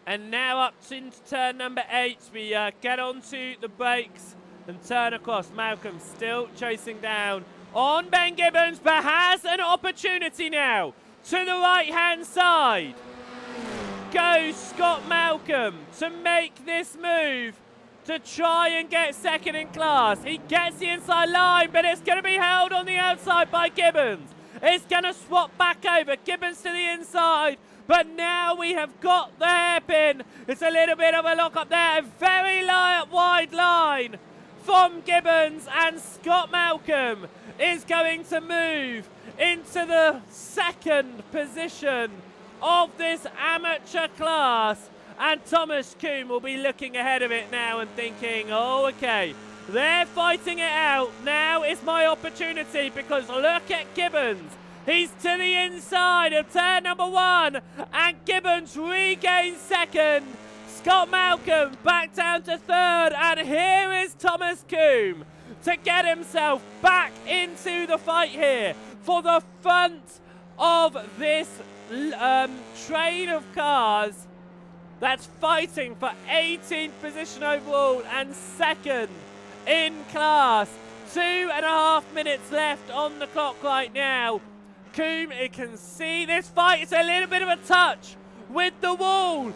And now up into turn number 8, we get onto the brakes and turn across. Malcolm still chasing down on Ben Gibbons, but has an opportunity now to the right-hand side. Goes Scott Malcolm to make this move to try and get second in class. He gets the inside line, but it's going to be held on the outside by Gibbons. It's going to swap back over. Gibbons to the inside. But now we have got the hairpin. It's a little bit of a lock up there. A very wide line from Gibbons, and Scott Malcolm is going to move into the second position of this amateur class. And Thomas Kuhn will be looking ahead of it now and thinking, oh, okay, they're fighting it out. Now is my opportunity, because look at Gibbons. He's to the inside of turn number 1, and Gibbons regains second. Scott Malcolm back down to third, and here is Thomas Kuhn to get himself back into the fight here for the front of this train of cars that's fighting for 18th position overall and second in class. 2.5 minutes left on the clock right now. Kuhn, you can see this fight. It's a little bit of a touch with the wall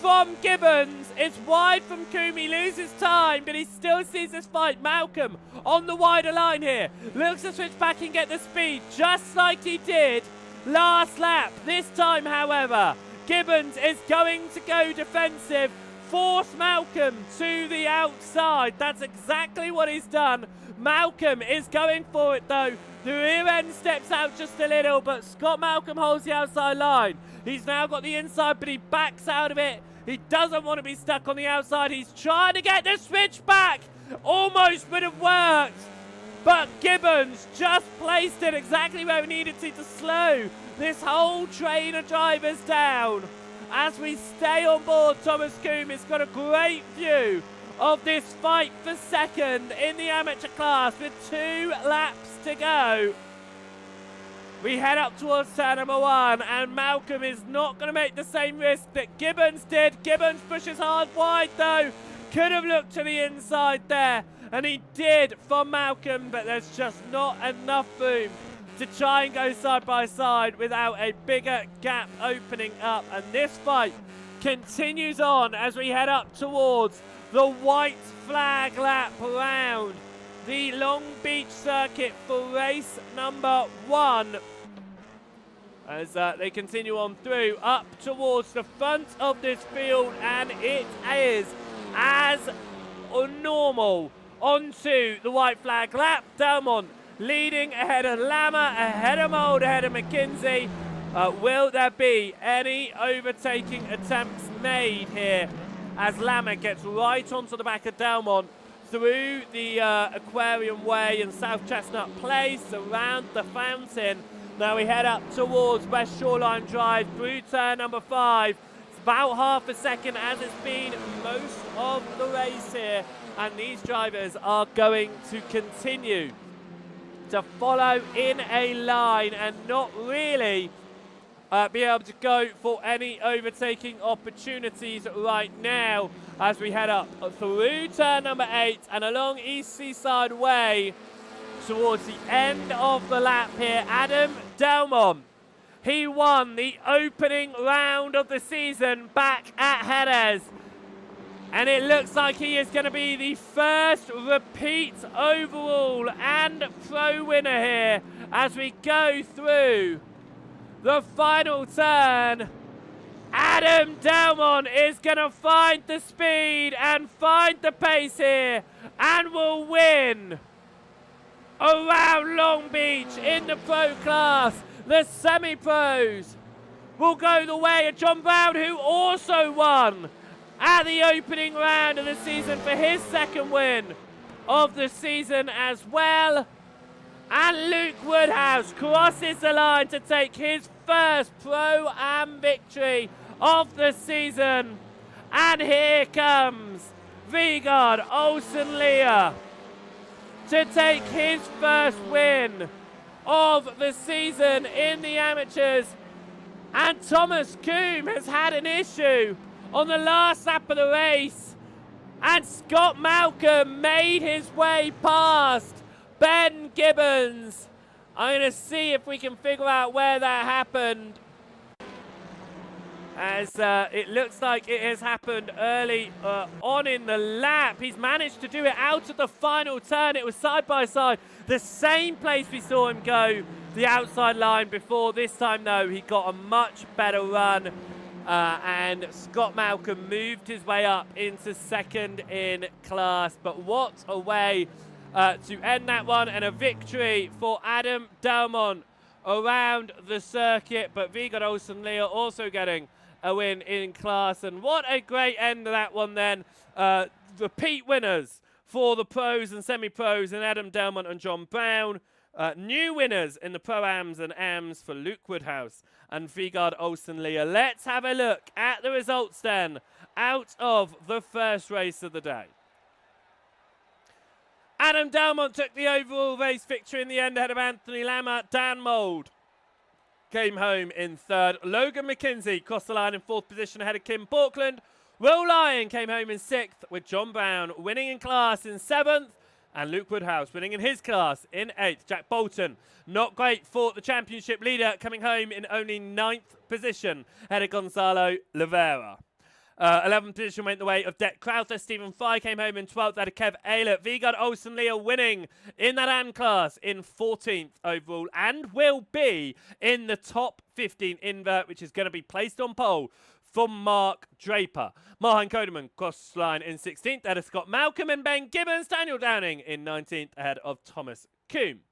from Gibbons. It's wide from Kuhn. He loses time, but he still sees this fight. Malcolm on the wider line here. Looks to switch back and get the speed, just like he did last lap. This time, however, Gibbons is going to go defensive, force Malcolm to the outside. That's exactly what he's done. Malcolm is going for it, though. The rear end steps out just a little, but Scott Malcolm holds the outside line. He's now got the inside, but he backs out of it. He doesn't want to be stuck on the outside. He's trying to get the switch back. Almost would have worked, but Gibbons just placed it exactly where he needed to slow this whole train of drivers down. As we stay on board, Thomas Kuhn has got a great view of this fight for second in the amateur class with 2 laps to go. We head up towards turn number 1, and Malcolm is not going to make the same risk that Gibbons did. Gibbons pushes hard wide, though. Could have looked to the inside there, and he did for Malcolm, but there's just not enough room to try and go side by side without a bigger gap opening up. And this fight continues on as we head up towards the white flag lap round the Long Beach circuit for race number 1. As they continue on through up towards the front of this field, and it is as normal onto the white flag lap. Delmont leading ahead of Lama, ahead of Mould, ahead of McKinsey. Will there be any overtaking attempts made here as Lama gets right onto the back of Delmont through the Aquarium Way and South Chestnut Place around the fountain? Now we head up towards West Shoreline Drive through turn number 5. It's about half a second, as it's been most of the race here, and these drivers are going to continue to follow in a line and not really be able to go for any overtaking opportunities right now as we head up through turn number 8 and along East Seaside Way towards the end of the lap here. Adam Delmont, he won the opening round of the season back at Jerez, and it looks like he is going to be the first repeat overall and pro winner here as we go through the final turn. Adam Delmont is going to find the speed and find the pace here and will win around Long Beach in the pro class. The semi-pros will go the way of John Brown, who also won at the opening round of the season for his second win of the season as well. And Luke Woodhouse crosses the line to take his first Pro-Am victory of the season. And here comes Vigard Olsen-Lear to take his first win of the season in the amateurs. And Thomas Coombe has had an issue on the last lap of the race. And Scott Malcolm made his way past Ben Gibbons. I'm going to see if we can figure out where that happened. As it looks like it has happened early on in the lap. He's managed to do it out of the final turn. It was side by side, the same place we saw him go, the outside line before. This time, though, he got a much better run. And Scott Malcolm moved his way up into second in class. But what a way to end that one, and a victory for Adam Delmont around the circuit. But Vegard Olsen-Lear also getting a win in class, and what a great end to that one then. Repeat winners for the pros and semi-pros in Adam Delmont and John Brown. New winners in the Pro-Ams and Ams for Luke Woodhouse and Vegard Olsen-Lear. Let's have a look at the results then out of the first race of the day. Adam Delmont took the overall race victory in the end ahead of Anthony Lammer. Dan Mould came home in third. Logan McKenzie crossed the line in fourth position ahead of Kim Portland. Will Lyon came home in sixth, with John Brown winning in class in seventh, and Luke Woodhouse winning in his class in eighth. Jack Boulton, not great for the championship leader, coming home in only ninth position ahead of Gonzalo Oliveira. 11th position went the way of Det Crowther. Stephen Fry came home in 12th out of Kev Eilert. Vegard Olsen-Lear winning in that AM class in 14th overall, and will be in the top 15 invert, which is going to be placed on pole from Mark Draper. Marhan Kodeman crossed the line in 16th ahead of Scott Malcolm, and Ben Gibbons. Daniel Downing in 19th ahead of Thomas Coombe.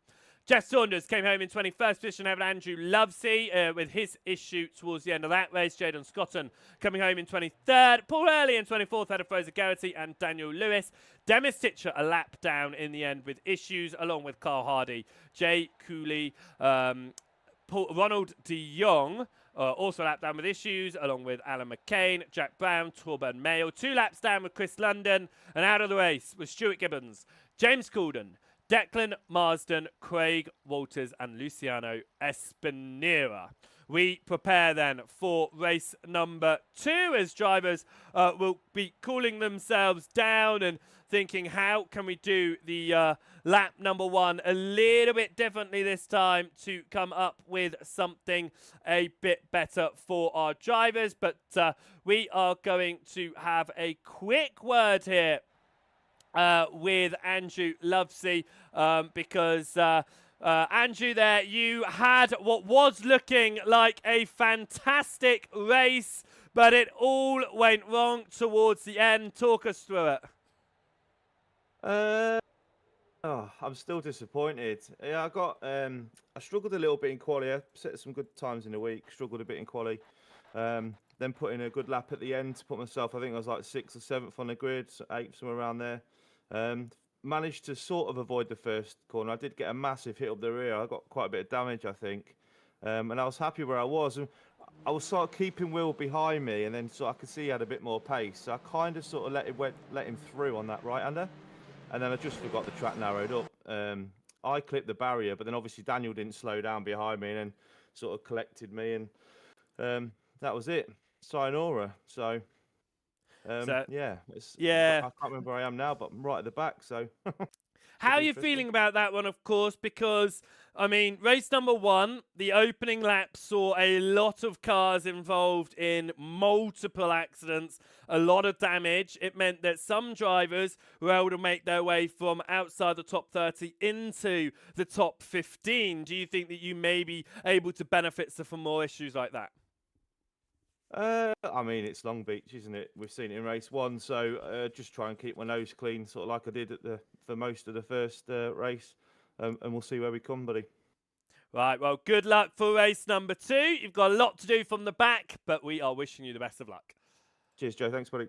Jeff Saunders came home in 21st position over Andrew Lovesey with his issue towards the end of that race. Jadon Scotton coming home in 23rd. Paul Early in 24th out of Fraser Garrity and Daniel Lewis. Demis Tigchelaar a lap down in the end with issues, along with Carl Hardy. Jay Cooley, Ronald de Jong also a lap down with issues, along with Alan McCain, Jack Brown, Torben Mayo. 2 laps down with Chris London. And out of the race was Stuart Gibbons, James Coulden, Declan Marsden, Craig Walters and Luciano Espinera. We prepare then for race number 2 as drivers will be cooling themselves down and thinking, how can we do the lap number 1 a little bit differently this time to come up with something a bit better for our drivers. But we are going to have a quick word here with Andrew Lovesey, because Andrew there, you had what was looking like a fantastic race, but it all went wrong towards the end. Talk us through it. I'm still disappointed. Yeah, I struggled a little bit in quali. I set some good times in the week, struggled a bit in quali. Then put in a good lap at the end to put myself, I think I was like 6th or 7th on the grid, 8th, somewhere around there. Managed to sort of avoid the first corner. I did get a massive hit up the rear. I got quite a bit of damage, I think. And I was happy where I was. And I was sort of keeping Will behind me, and then I could see he had a bit more pace. So I kind of sort of let him through on that right-hander. And then I just forgot the track narrowed up. I clipped the barrier, but then obviously Daniel didn't slow down behind me and then sort of collected me. And that was it. Sayonara. So... yeah, I can't remember where I am now, but I'm right at the back. So, how are you feeling about that one? Of course, because I mean, race number 1, the opening lap saw a lot of cars involved in multiple accidents, a lot of damage. It meant that some drivers were able to make their way from outside the top 30 into the top 15. Do you think that you may be able to benefit from more issues like that? I mean, it's Long Beach, isn't it? We've seen it in race 1, so just try and keep my nose clean, sort of like I did for most of the first race, and we'll see where we come, buddy. Right, well, good luck for race number 2. You've got a lot to do from the back, but we are wishing you the best of luck. Cheers, Joe. Thanks, buddy.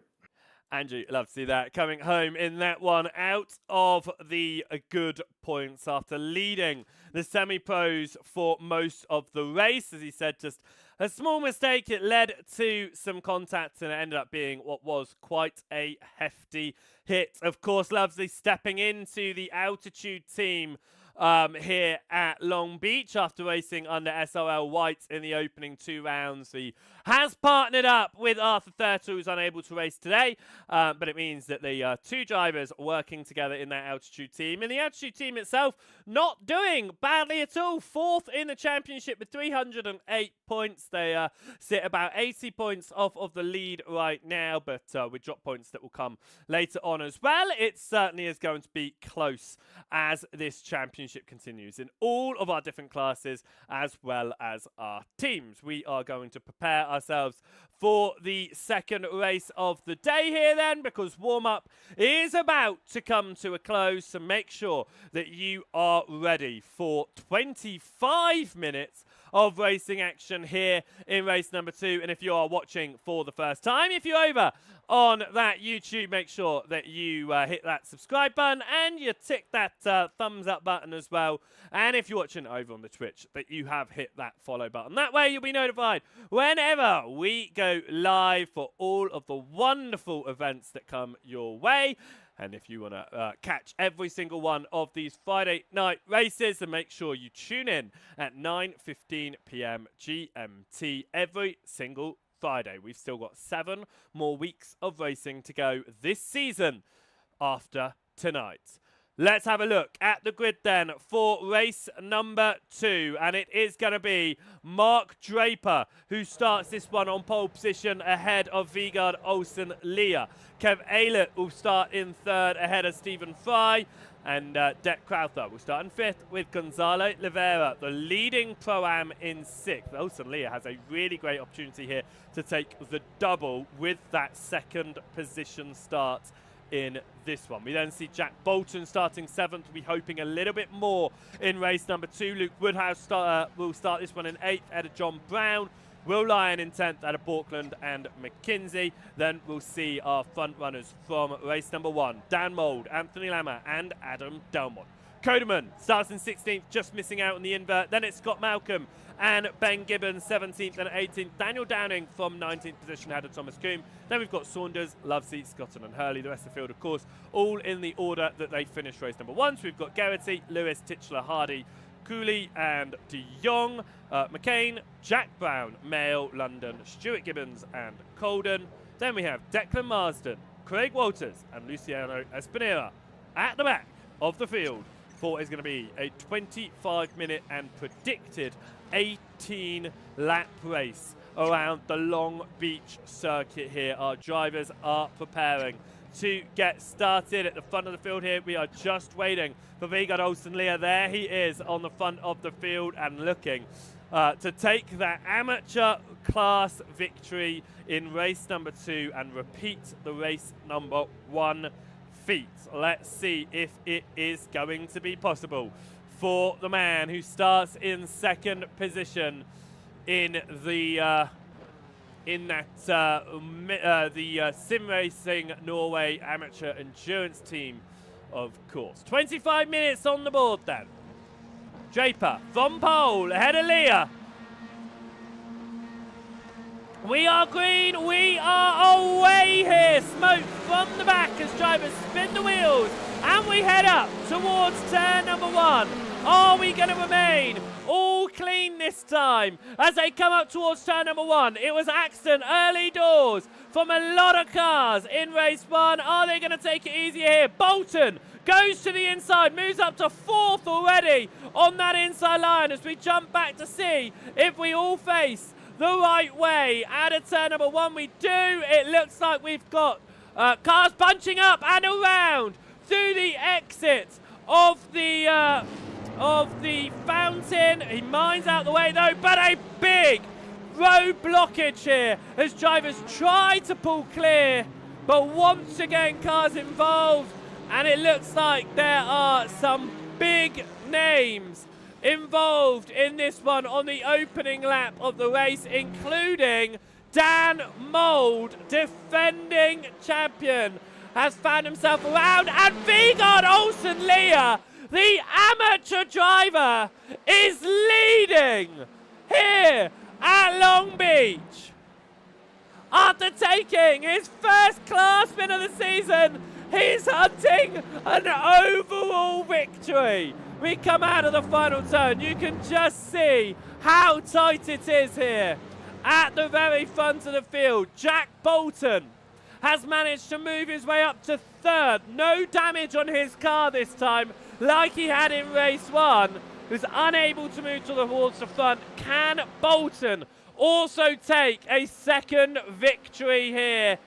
Andrew, love to see that. Coming home in that one out of the good points after leading the semi-pros for most of the race. As he said, just a small mistake. It led to some contact and it ended up being what was quite a hefty hit. Of course, Lovesley stepping into the altitude team here at Long Beach after racing under SRL White in the opening 2 rounds. He has partnered up with Arthur Thurtle, who's unable to race today, but it means that the 2 drivers are working together in that altitude team. And the altitude team itself not doing badly at all. 4th in the championship with 308 points. They sit about 80 points off of the lead right now, but with drop points that will come later on as well. It certainly is going to be close as this championship continues in all of our different classes as well as our teams. We are going to prepare ourselves for the second race of the day here then, because warm-up is about to come to a close, so make sure that you are ready for 25 minutes of racing action here in race number 2. And if you are watching for the first time, if you're over on that YouTube, make sure that you hit that subscribe button and you tick that thumbs up button as well. And if you're watching over on the Twitch, that you have hit that follow button. That way you'll be notified whenever we go live for all of the wonderful events that come your way. And if you want to catch every single one of these Friday night races, then make sure you tune in at 9:15 p.m. GMT every single Friday. We've still got 7 more weeks of racing to go this season after tonight. Let's have a look at the grid then for race number 2. And it is going to be Mark Draper who starts this one on pole position ahead of Vegard Olsen Leah. Kev Eilert will start in 3rd ahead of Stephen Fry. And Det Crowther will start in 5th with Gonzalo Rivera, the leading Pro-Am in 6th. Olsen Leah has a really great opportunity here to take the double with that 2nd position start in this one. We then see Jack Boulton starting 7th. We're hoping a little bit more in race number 2. Luke Woodhouse will start this one in 8th ahead of John Brown. Will Lyon in 10th out of Borkland and McKinsey. Then we'll see our front runners from race number 1. Dan Mould, Anthony Lammer and Adam Delmont. Codeman starts in 16th, just missing out on the invert. Then it's Scott Malcolm and Ben Gibbons, 17th and 18th. Daniel Downing from 19th position ahead of Thomas Coombe. Then we've got Saunders, Lovesey, Scotton and Hurley. The rest of the field, of course, all in the order that they finished race number 1. So we've got Garrity, Lewis, Tigchelaar, Hardy, Cooley and De Jong, McCain, Jack Brown, Mail, London, Stuart Gibbons and Colden. Then we have Declan Marsden, Craig Walters and Luciano Espinera at the back of the field for is going to be a 25-minute and predicted 18-lap race around the Long Beach circuit here. Our drivers are preparing to get started at the front of the field here. We are just waiting for Vegard Olsen Leah. There he is on the front of the field and looking to take that amateur class victory in race number 2 and repeat the race number 1 feat. Let's see if it is going to be possible for the man who starts in 2nd position in the Sim Racing Norway Amateur Endurance Team, of course. 25 minutes on the board then. Draper from pole ahead of Leah. We are green, we are away here. Smoke from the back as drivers spin the wheels and we head up towards turn number 1. Are we going to remain all clean this time as they come up towards turn number 1? It was accident early doors from a lot of cars in race 1. Are they going to take it easier here? Bolton goes to the inside, moves up to 4th already on that inside line as we jump back to see if we all face the right way. Out of turn number 1 we do. It looks like we've got cars bunching up and around through the exit of the fountain. He mines out the way though, but a big road blockage here as drivers try to pull clear, but once again cars involved, and it looks like there are some big names involved in this one on the opening lap of the race, including Dan Mould, defending champion, has found himself around, and Vegard Olsen Leah, the amateur driver, is leading here at Long Beach. After taking his first class win of the season, he's hunting an overall victory we come out of the final turn. You can just see how tight it is here at the very front of the field. Jack Boulton has managed to move his way up to third. No damage on his car this time, like he had in race 1. He was unable to move towards the front. Can Boulton also take a second victory here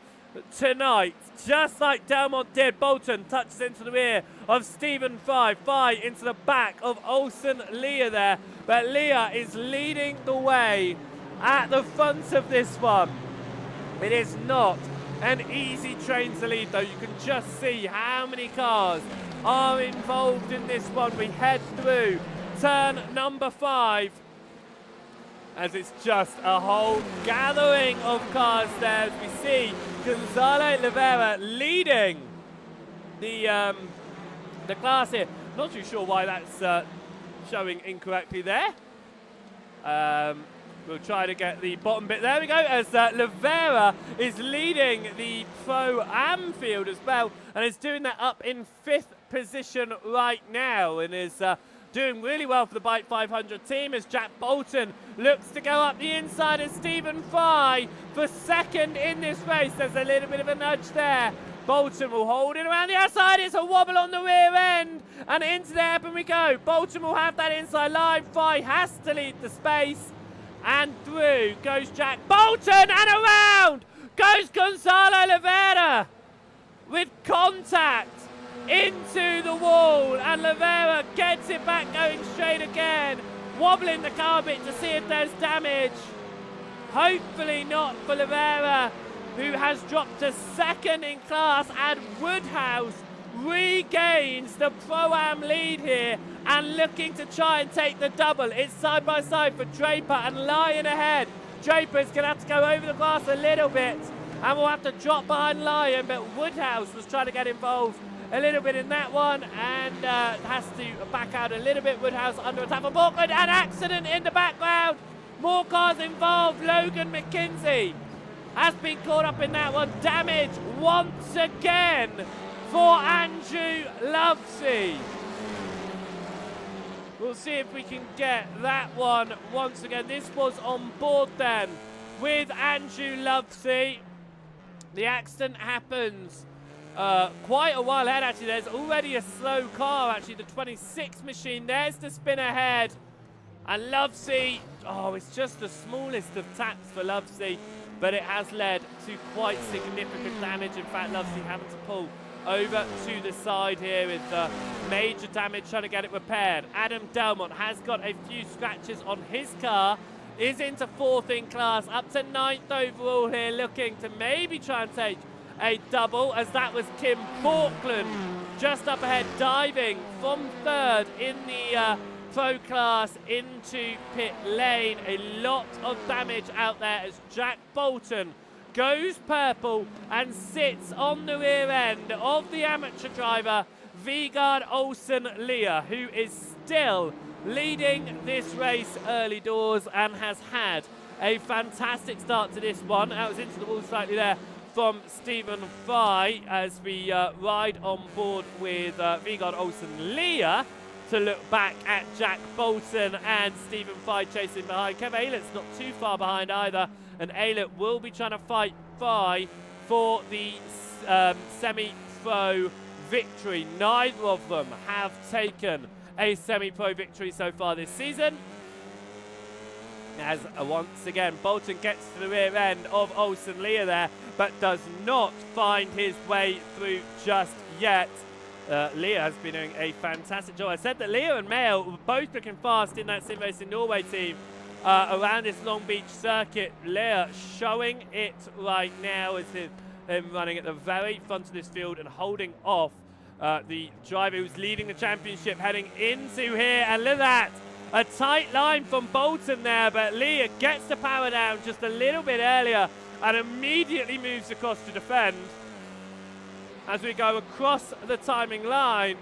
tonight? Just like Dan Mould did, Boulton touches into the rear of Stephen Fry. Fry into the back of Olsen Leah there. But Leah is leading the way at the front of this one. It is not an easy train to lead, though. You can just see how many cars are involved in this one. We head through turn number 5, as it's just a whole gathering of cars there, as we see Gonzalo Oliveira leading the class here. Not too sure why that's showing incorrectly there. We'll try to get the bottom bit. There we go, as Oliveira is leading the Pro-Am field as well, and is doing that up in 5th position right now, and is doing really well for the Bike 500 team, as Jack Boulton looks to go up the inside of Stephen Fry for second in this race. There's a little bit of a nudge there. Boulton will hold it around the outside. It's a wobble on the rear end, and into the hairpin we go. Boulton will have that inside line. Fry has to lead the space, and through goes Jack Boulton, and around goes Gonzalo Oliveira with contact into the wall, and Oliveira gets it back going straight again, wobbling the car a bit to see if there's damage. Hopefully not for Oliveira, who has dropped to second in class, and Woodhouse regains the Pro-Am lead here and looking to try and take the double. It's side by side for Draper and Lyon ahead. Draper's going to have to go over the glass a little bit and will have to drop behind Lyon, but Woodhouse was trying to get involved a little bit in that one, and has to back out a little bit. Woodhouse under attack from Auckland, an accident in the background. More cars involved. Logan McKenzie has been caught up in that one. Damage once again for Andrew Lovesey. We'll see if we can get that one once again. This was on board then with Andrew Lovesey. The accident happens quite a while ahead, actually. There's already a slow car, actually, the 26 machine. There's the spin ahead. And Lovesey, oh, it's just the smallest of taps for Lovesey, but it has led to quite significant damage. In fact, Lovesey having to pull over to the side here with major damage, trying to get it repaired. Adam Delmont has got a few scratches on his car, is into 4th in class, up to 9th overall here, looking to maybe try and take a double, as that was Kim Portland just up ahead, diving from 3rd in the Pro class into pit lane. A lot of damage out there as Jack Boulton goes purple and sits on the rear end of the amateur driver Vegard Olsen Leah, who is still leading this race early doors and has had a fantastic start to this one. That was into the wall slightly there from Stephen Fry, as we ride on board with Vegard Olsen Leah to look back at Jack Boulton and Stephen Fry chasing behind. Kev Aylett's not too far behind either, and Aylett will be trying to fight Fry for the semi-pro victory. Neither of them have taken a semi-pro victory so far this season. As once again, Boulton gets to the rear end of Olsen Leah there, but does not find his way through just yet. Leah has been doing a fantastic job. I said that Leah and Mayo were both looking fast in that Sim Racing Norway team around this Long Beach circuit. Leah showing it right now as him running at the very front of this field and holding off the driver who's leading the championship heading into here. And look at that, a tight line from Boulton there, but Leah gets the power down just a little bit earlier and immediately moves across to defend. As we go across the timing line,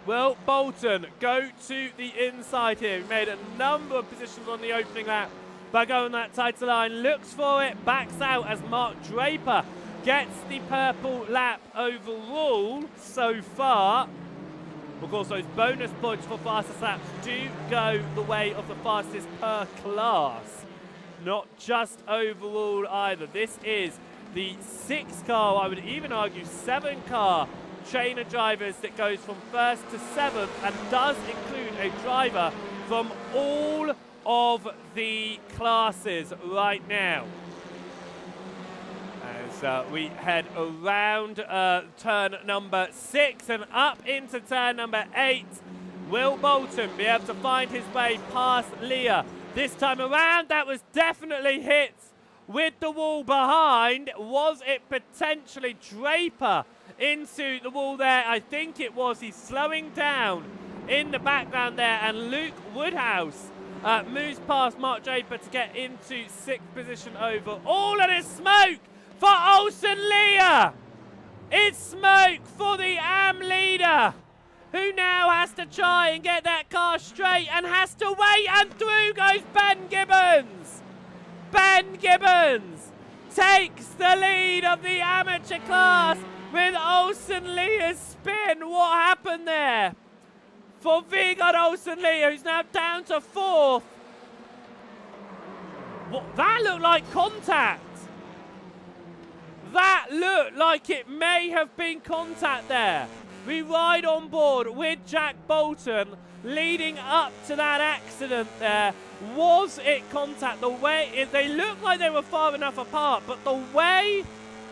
will Boulton go to the inside here? He made a number of positions on the opening lap by going that tighter line, looks for it, backs out as Mark Draper gets the purple lap overall so far. Of course, those bonus points for fastest laps do go the way of the fastest per class, not just overall either. This is the 6-car, I would even argue 7-car trainer drivers that goes from 1st to 7th and does include a driver from all of the classes right now. As we head around turn number 6 and up into turn number 8, will Boulton be able to find his way past Leah? This time around, that was definitely hit with the wall behind. Was it potentially Draper into the wall there? I think it was. He's slowing down in the background there, and Luke Woodhouse moves past Mark Draper to get into 6th position overall, and it's smoke for Olsen Leah. It's smoke for the AM leader, who now has to try and get that car straight and has to wait, and through goes Ben Gibbons. Ben Gibbons takes the lead of the amateur class with Olsen Leah's spin. What happened there? For Vegard Olsen Leah, who's now down to 4th. That looked like contact. That looked like it may have been contact there. We ride on board with Jack Boulton leading up to that accident there. Was it contact? The way they looked like they were far enough apart, but the way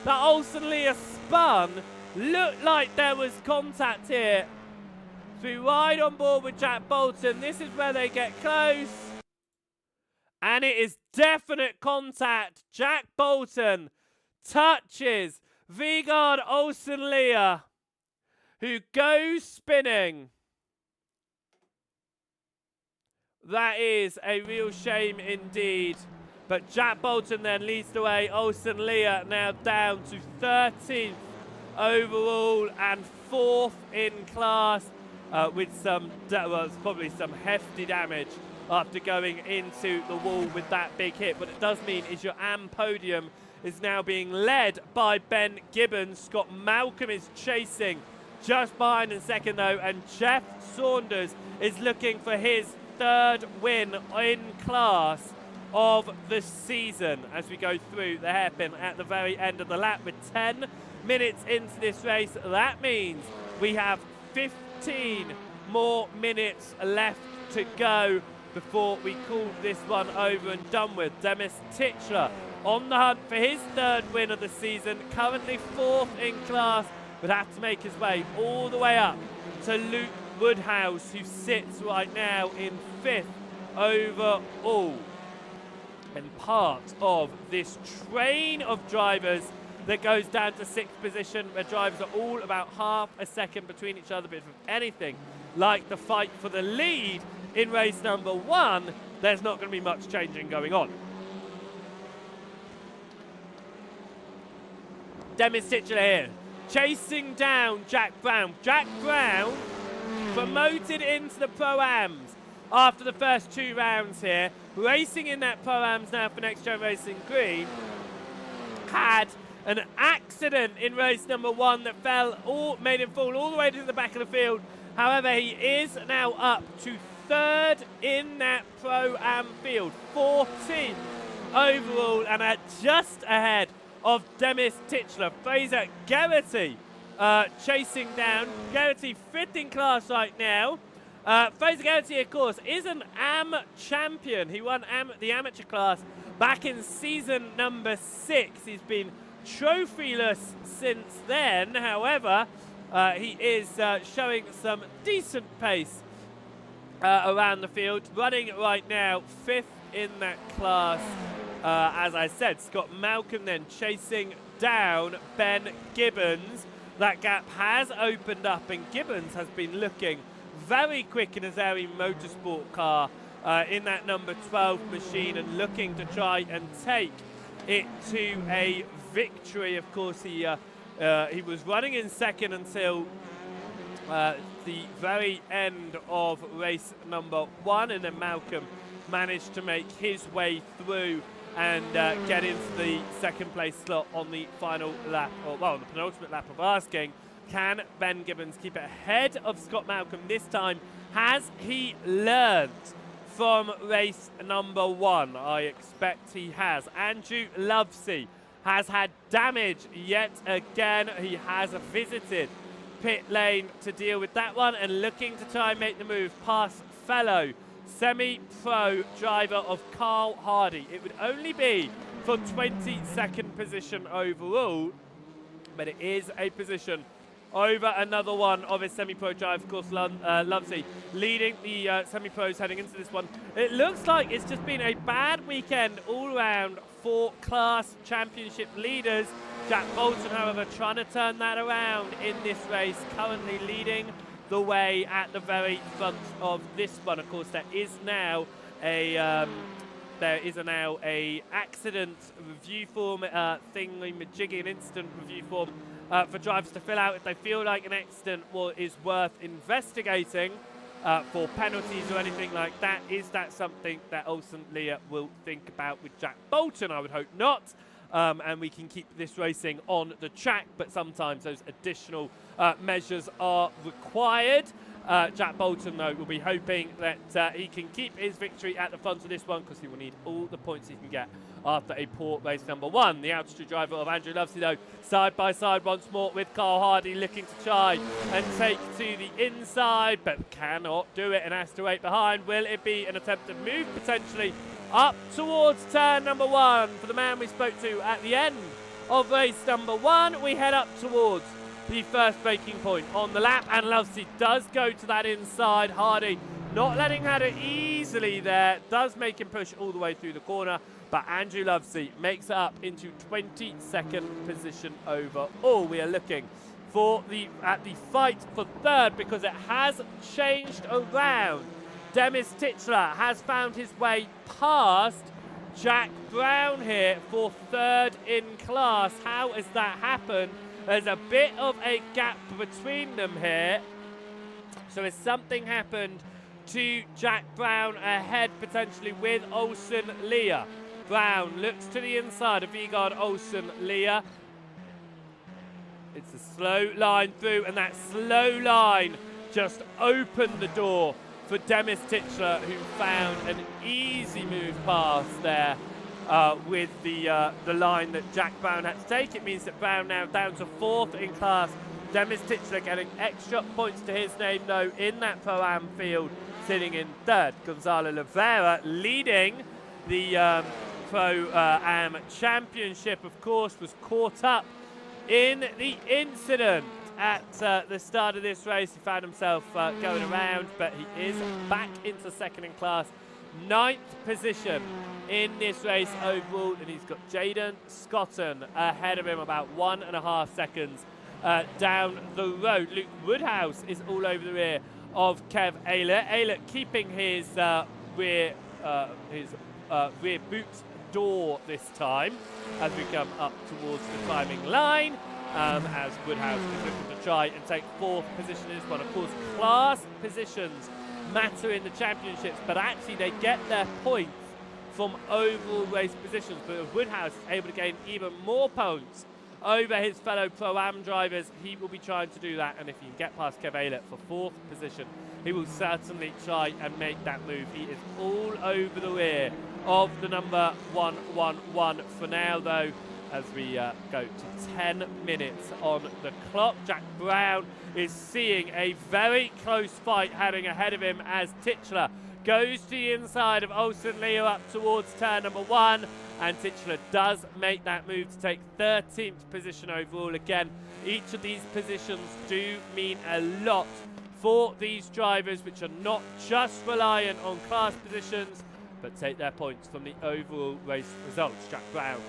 that Olsen Leah spun looked like there was contact here. So we ride on board with Jack Boulton. This is where they get close. And it is definite contact. Jack Boulton touches Vegard Olsen Leah, who goes spinning. That is a real shame indeed. But Jack Boulton then leads the way. Olsen Leah now down to 13th overall and 4th in class with some, well, probably some hefty damage after going into the wall with that big hit. What it does mean is your AM podium is now being led by Ben Gibbons. Scott Malcolm is chasing just behind in second though, and Jeff Saunders is looking for his 3rd win in class of the season as we go through the hairpin at the very end of the lap. With 10 minutes into this race, that means we have 15 more minutes left to go before we call this one over and done with. Demis Tigchelaar on the hunt for his 3rd win of the season, currently 4th in class, would have to make his way all the way up to Luke Woodhouse, who sits right now in 5th overall. And part of this train of drivers that goes down to 6th position, where drivers are all about half a second between each other. But if anything like the fight for the lead in race number 1, there's not going to be much changing going on. Demis Tigchelaar here, chasing down Jack Brown. Jack Brown promoted into the Pro-Ams after the first 2 rounds here, racing in that Pro-Ams now for Next Gen Racing Green. Had an accident in race number 1 that made him fall all the way to the back of the field. However, he is now up to 3rd in that Pro-Am field, 14th overall, and just ahead of Demis Tigchelaar. Fraser Geraghty chasing down. Geraghty 5th in class right now. Fraser Geraghty, of course, is an AM champion. He won the amateur class back in season number 6. He's been trophyless since then. However, he is showing some decent pace around the field. Running right now 5th in that class. As I said, Scott Malcolm then chasing down Ben Gibbons. That gap has opened up, and Gibbons has been looking very quick in his Azeri Motorsport car in that number 12 machine, and looking to try and take it to a victory. Of course, he was running in 2nd until the very end of race number 1, and then Malcolm managed to make his way through and get into the 2nd place slot on the final lap, or well, the penultimate lap of asking. Can Ben Gibbons keep it ahead of Scott Malcolm this time? Has he learned from race number 1? I expect he has. Andrew Lovesey has had damage yet again. He has visited pit lane to deal with that one and looking to try and make the move past fellow semi-pro driver of Carl Hardy. It would only be for 22nd position overall, but it is a position over another one of his semi-pro drive. Of course, Lovesey leading the semi-pros heading into this one. It looks like it's just been a bad weekend all around for class championship leaders. Jack Boulton, however, trying to turn that around in this race, currently leading the way at the very front of this one. Of course, there is now a accident review form thingy-majiggy, an incident review form for drivers to fill out if they feel like an accident is worth investigating for penalties or anything like that. Is that something that Olsen Leah will think about with Jack Boulton? I would hope not. And we can keep this racing on the track, but sometimes those additional measures are required. Jack Boulton, though, will be hoping that he can keep his victory at the front of this one because he will need all the points he can get after a poor race number 1. The altitude driver of Andrew Lovesey, though, side by side once more with Carl Hardy, looking to try and take to the inside, but cannot do it and has to wait behind. Will it be an attempted move, potentially, up towards turn number 1 for the man we spoke to at the end of race number 1? We head up towards the first braking point on the lap, and Lovesey does go to that inside. Hardy not letting her do easily there, does make him push all the way through the corner, but Andrew Lovesey makes it up into 22nd position overall. We are looking for the fight for third because it has changed around. Demis Tigchelaar has found his way past Jack Brown here for third in class. How has that happened? There's a bit of a gap between them here. So has something happened to Jack Brown ahead potentially with Olsen Leah? Brown looks to the inside of Vigard Olsen Leah. It's a slow line through, and that slow line just opened the door for Demis Tigchelaar, who found an easy move past there with the line that Jack Brown had to take. It means that Brown now down to 4th in class. Demis Tigchelaar getting extra points to his name, though, in that Pro-Am field, sitting in 3rd. Gonzalo Oliveira leading the Pro-Am Championship, of course, was caught up in the incident at the start of this race. He found himself going around, but he is back into 2nd in class. 9th position in this race overall, and he's got Jaden Scotton ahead of him about 1.5 seconds down the road. Luke Woodhouse is all over the rear of Kev Eilert. Eilert keeping his rear boot door this time as we come up towards the climbing line. As Woodhouse is looking to try and take 4th position in this one. Of course, class positions matter in the championships, but actually they get their points from overall race positions. But if Woodhouse is able to gain even more points over his fellow Pro-Am drivers, he will be trying to do that. And if he can get past Kev Eilert for 4th position, he will certainly try and make that move. He is all over the rear of the number 111 for now, though, as we go to 10 minutes on the clock. Jack Brown is seeing a very close fight heading ahead of him as Tigchelaar goes to the inside of Olsen Leah up towards turn number 1, and Tigchelaar does make that move to take 13th position overall. Again, each of these positions do mean a lot for these drivers, which are not just reliant on class positions, but take their points from the overall race results. Jack Brown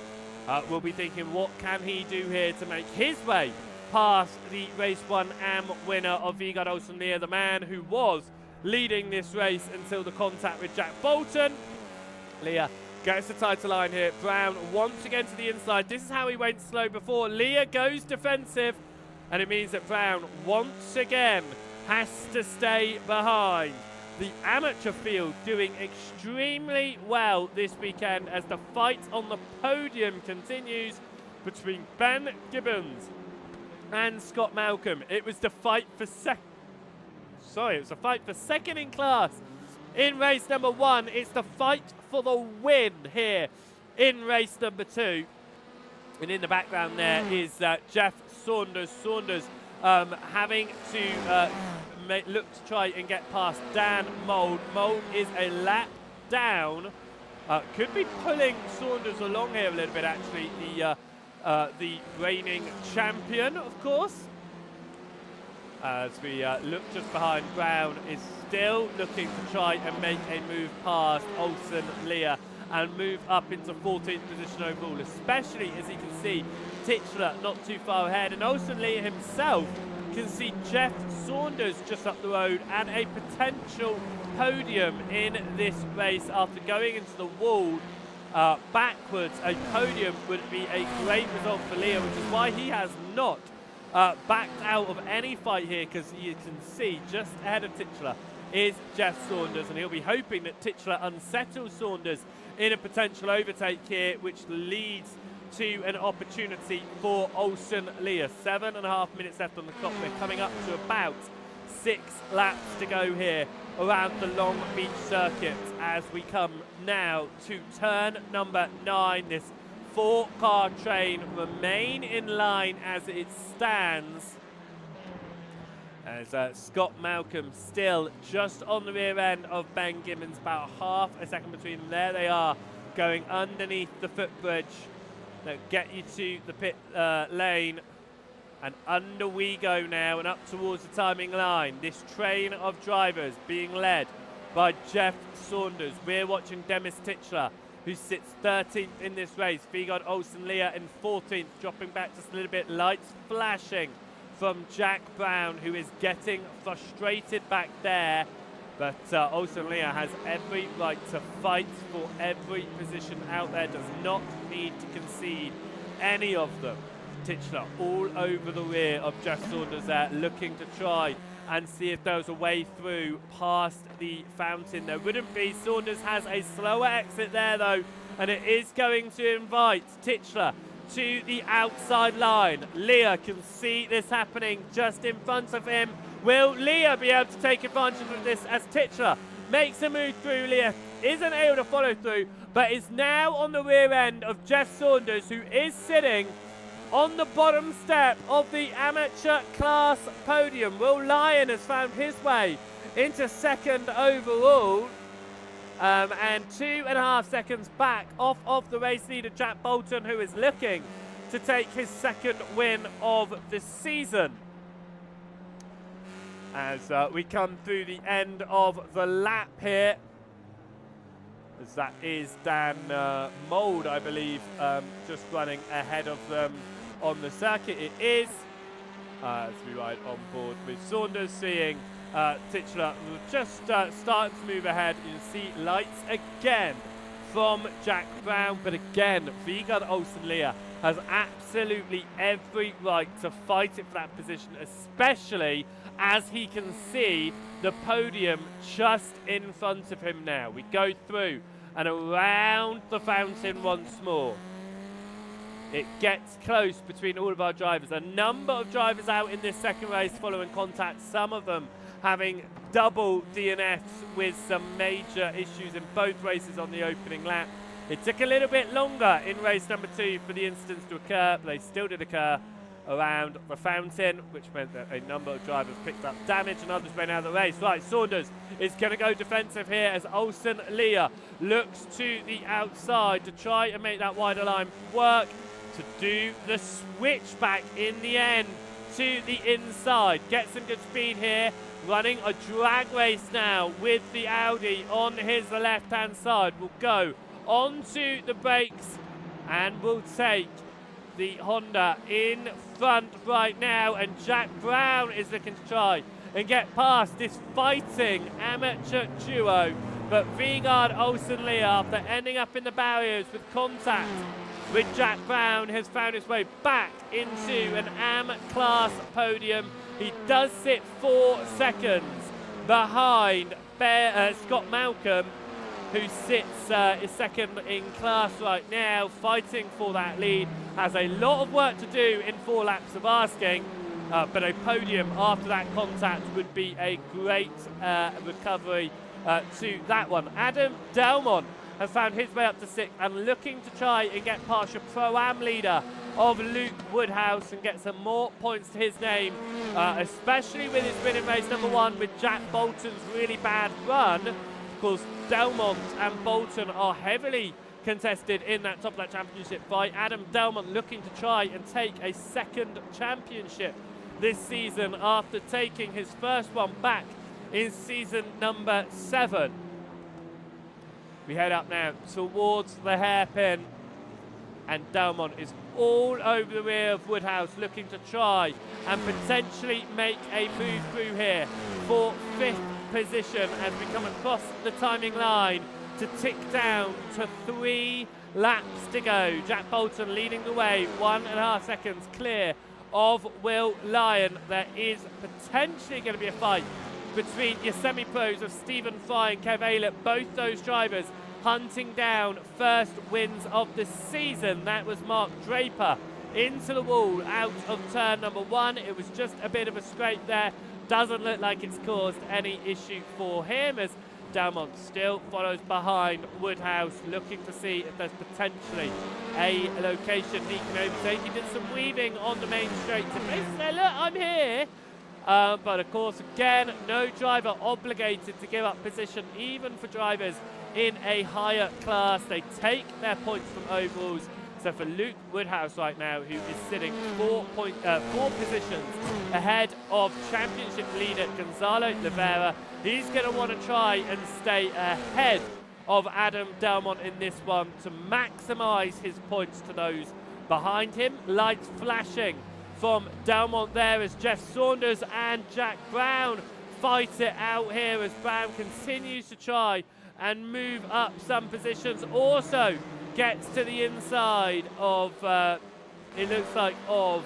will be thinking, what can he do here to make his way past the race 1 AM winner of Vigard Olsen Leah, the man who was leading this race until the contact with Jack Boulton. Leah gets the title line here. Brown once again to the inside. This is how he went slow before. Leah goes defensive, and it means that Brown once again has to stay behind. The amateur field doing extremely well this weekend as the fight on the podium continues between Ben Gibbons and Scott Malcolm. It was the fight for second in class in race number 1. It's the fight for the win here in race number 2. And in the background there is Jeff Saunders. Saunders having to look to try and get past Dan Mould. Mould is a lap down. Could be pulling Saunders along here a little bit, actually. The reigning champion, of course. As we look just behind, Brown is still looking to try and make a move past Olsen Leah and move up into 14th position overall, especially as you can see Tigchelaar not too far ahead, and Olsen Leah himself can see Jeff Saunders just up the road and a potential podium in this race after going into the wall backwards. A podium would be a great result for Leah, which is why he has not backed out of any fight here, because you can see just ahead of Tigchelaar is Jeff Saunders, and he'll be hoping that Tigchelaar unsettles Saunders in a potential overtake here, which leads to an opportunity for Olsen Leah. 7.5 minutes left on the clock. We're coming up to about 6 laps to go here around the Long Beach circuit as we come now to turn number 9. This 4-car train remain in line as it stands, as Scott Malcolm still just on the rear end of Ben Gibbons, about half a second between them. There they are, going underneath the footbridge that get you to the pit lane, and under we go now and up towards the timing line. This train of drivers being led by Jeff Saunders. We're watching Demis Tigchelaar, who sits 13th in this race. Vigard Olsen Leah in 14th, dropping back just a little bit. Lights flashing from Jack Brown, who is getting frustrated back there. But Olsen Leah has every right to fight for every position out there, does not need to concede any of them. Tigchelaar all over the rear of Jeff Saunders there, looking to try and see if there was a way through past the fountain. There wouldn't be. Saunders has a slower exit there though, and it is going to invite Tigchelaar to the outside line. Leah can see this happening just in front of him. Will Leah be able to take advantage of this as Tigchelaar makes a move through? Leah isn't able to follow through, but is now on the rear end of Jeff Saunders, who is sitting on the bottom step of the amateur class podium. Will Lyon has found his way into second overall, and 2.5 seconds back off of the race leader Jack Boulton, who is looking to take his second win of the season. As we come through the end of the lap here, as that is Dan Mould, I believe, just running ahead of them on the circuit. It is, as we ride on board with Saunders, seeing Tigchelaar just starting to move ahead. You can see lights again from Jack Brown, but again, Vigard Olsen Leah has absolutely every right to fight it for that position, especially as he can see the podium just in front of him now. We go through and around the fountain once more. It gets close between all of our drivers. A number of drivers out in this second race following contact, some of them having double DNFs with some major issues in both races on the opening lap. It took a little bit longer in race number 2 for the incidents to occur, but they still did occur around the fountain, which meant that a number of drivers picked up damage and others went out of the race. Right, Saunders is going to go defensive here as Olsen Leah looks to the outside to try and make that wider line work, to do the switch back in the end to the inside. Get some good speed here, running a drag race now with the Audi on his left-hand side. Will go onto the brakes and will take the Honda in front right now, and Jack Brown is looking to try and get past this fighting amateur duo, but Vigard Olsen Leah, after ending up in the barriers with contact with Jack Brown, has found his way back into an AM class podium. He does sit 4 seconds behind Scott Malcolm, who sits is second in class right now, fighting for that lead. Has a lot of work to do in 4 laps of asking, but a podium after that contact would be a great recovery to that one. Adam Delmont has found his way up to 6th and looking to try and get past your Pro-Am leader of Luke Woodhouse and get some more points to his name, especially with his win in race number 1 with Jack Boulton's really bad run. Of course, Delmont and Boulton are heavily contested in that top of that championship fight. Adam Delmont looking to try and take a 2nd championship this season after taking his first one back in season number 7. We head up now towards the hairpin, and Delmont is all over the rear of Woodhouse looking to try and potentially make a move through here for 5th position as we come across the timing line to tick down to 3 laps to go. Jack Boulton leading the way, 1.5 seconds clear of Will Lyon. There is potentially going to be a fight between your semi-pros of Stephen Fry and Kev Aylett, both those drivers hunting down first wins of the season. That was Mark Draper into the wall out of turn number 1. It was just a bit of a scrape there. Doesn't look like it's caused any issue for him as Delmont still follows behind Woodhouse, looking to see if there's potentially a location he can overtake. He did some weaving on the main straight to basically say, look, I'm here. But of course, again, no driver obligated to give up position, even for drivers in a higher class. They take their points from overalls. So for Luke Woodhouse right now, who is sitting 4 positions ahead of championship leader Gonzalo Oliveira, he's going to want to try and stay ahead of Adam Delmont in this one to maximise his points to those behind him. Lights flashing from Delmont there as Jeff Saunders and Jack Brown fight it out here as Brown continues to try and move up some positions. Also gets to the inside of, it looks like, of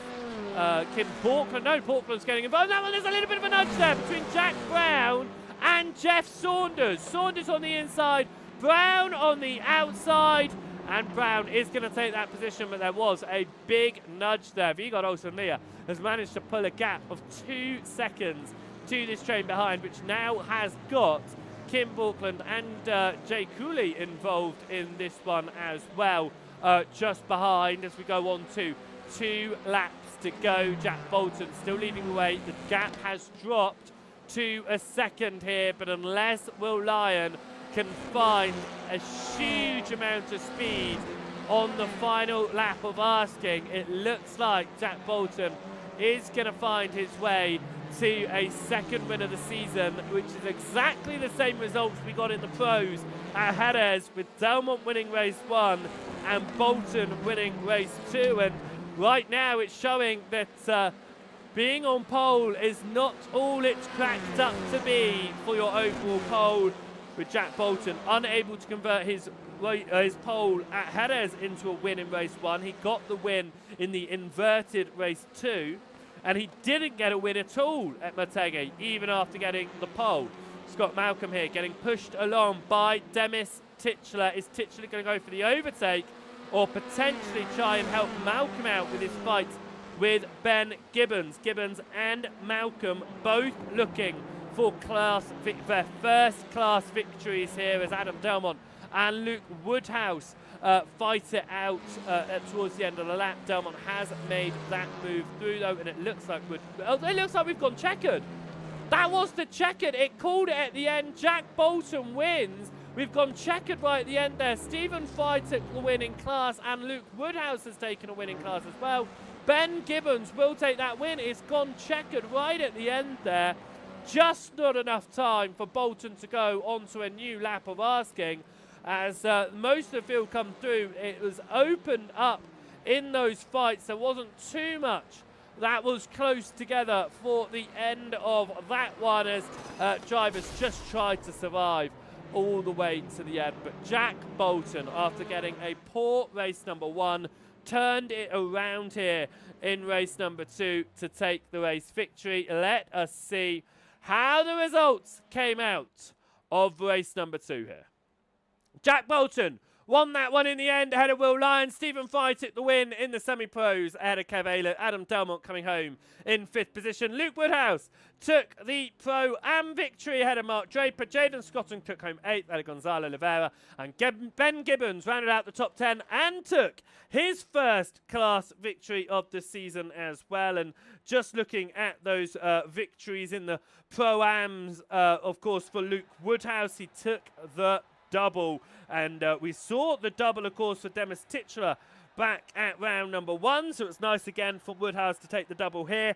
Kim Portland. No, Portland's getting involved. That one, there's a little bit of a nudge there between Jack Brown and Jeff Saunders. Saunders on the inside, Brown on the outside, and Brown is going to take that position, but there was a big nudge there. Viggo Olsen-Lear has managed to pull a gap of 2 seconds to this train behind, which now has got Kim Borkland and Jay Cooley involved in this one as well, just behind as we go on to 2 laps to go. Jack Boulton still leading the way. The gap has dropped to a second here, but unless Will Lyon can find a huge amount of speed on the final lap of asking, it looks like Jack Boulton is going to find his way to a 2nd win of the season, which is exactly the same results we got in the pros at Jerez, with Delmont winning race 1 and Boulton winning race 2. And right now it's showing that being on pole is not all it's cracked up to be for your overall pole, with Jack Boulton unable to convert his pole at Jerez into a win in race 1. He got the win in the inverted race 2, and he didn't get a win at all at Motegi, even after getting the pole. Scott Malcolm here getting pushed along by Demis Tigchelaar. Is Tigchelaar going to go for the overtake or potentially try and help Malcolm out with his fight with Ben Gibbons? Gibbons and Malcolm both looking for their first class victories here as Adam Delmont and Luke Woodhouse fight it out towards the end of the lap. Delmont has made that move through though, and it looks like we've gone checkered. That was the checkered. It called it at the end. Jack Boulton wins. We've gone checkered right at the end there. Stephen Fry took the win in class, and Luke Woodhouse has taken a win in class as well. Ben Gibbons will take that win. It's gone checkered right at the end there. Just not enough time for Boulton to go onto a new lap of asking. As most of the field come through, it was opened up in those fights. There wasn't too much that was close together for the end of that one as drivers just tried to survive all the way to the end. But Jack Boulton, after getting a poor race number 1, turned it around here in race number 2 to take the race victory. Let us see how the results came out of race number 2 here. Jack Boulton won that one in the end ahead of Will Lyons. Stephen Fry took the win in the semi-pros ahead of Kev Aylett. Adam Delmont coming home in 5th position. Luke Woodhouse took the Pro-Am victory ahead of Mark Draper. Jaden Scotton took home 8th ahead of Gonzalo Oliveira. And Ben Gibbons rounded out the top 10 and took his first class victory of the season as well. And just looking at those victories in the Pro-Ams, of course, for Luke Woodhouse, he took the double. And we saw the double, of course, for Demis Tigchelaar back at round number 1, so it's nice again for Woodhouse to take the double here.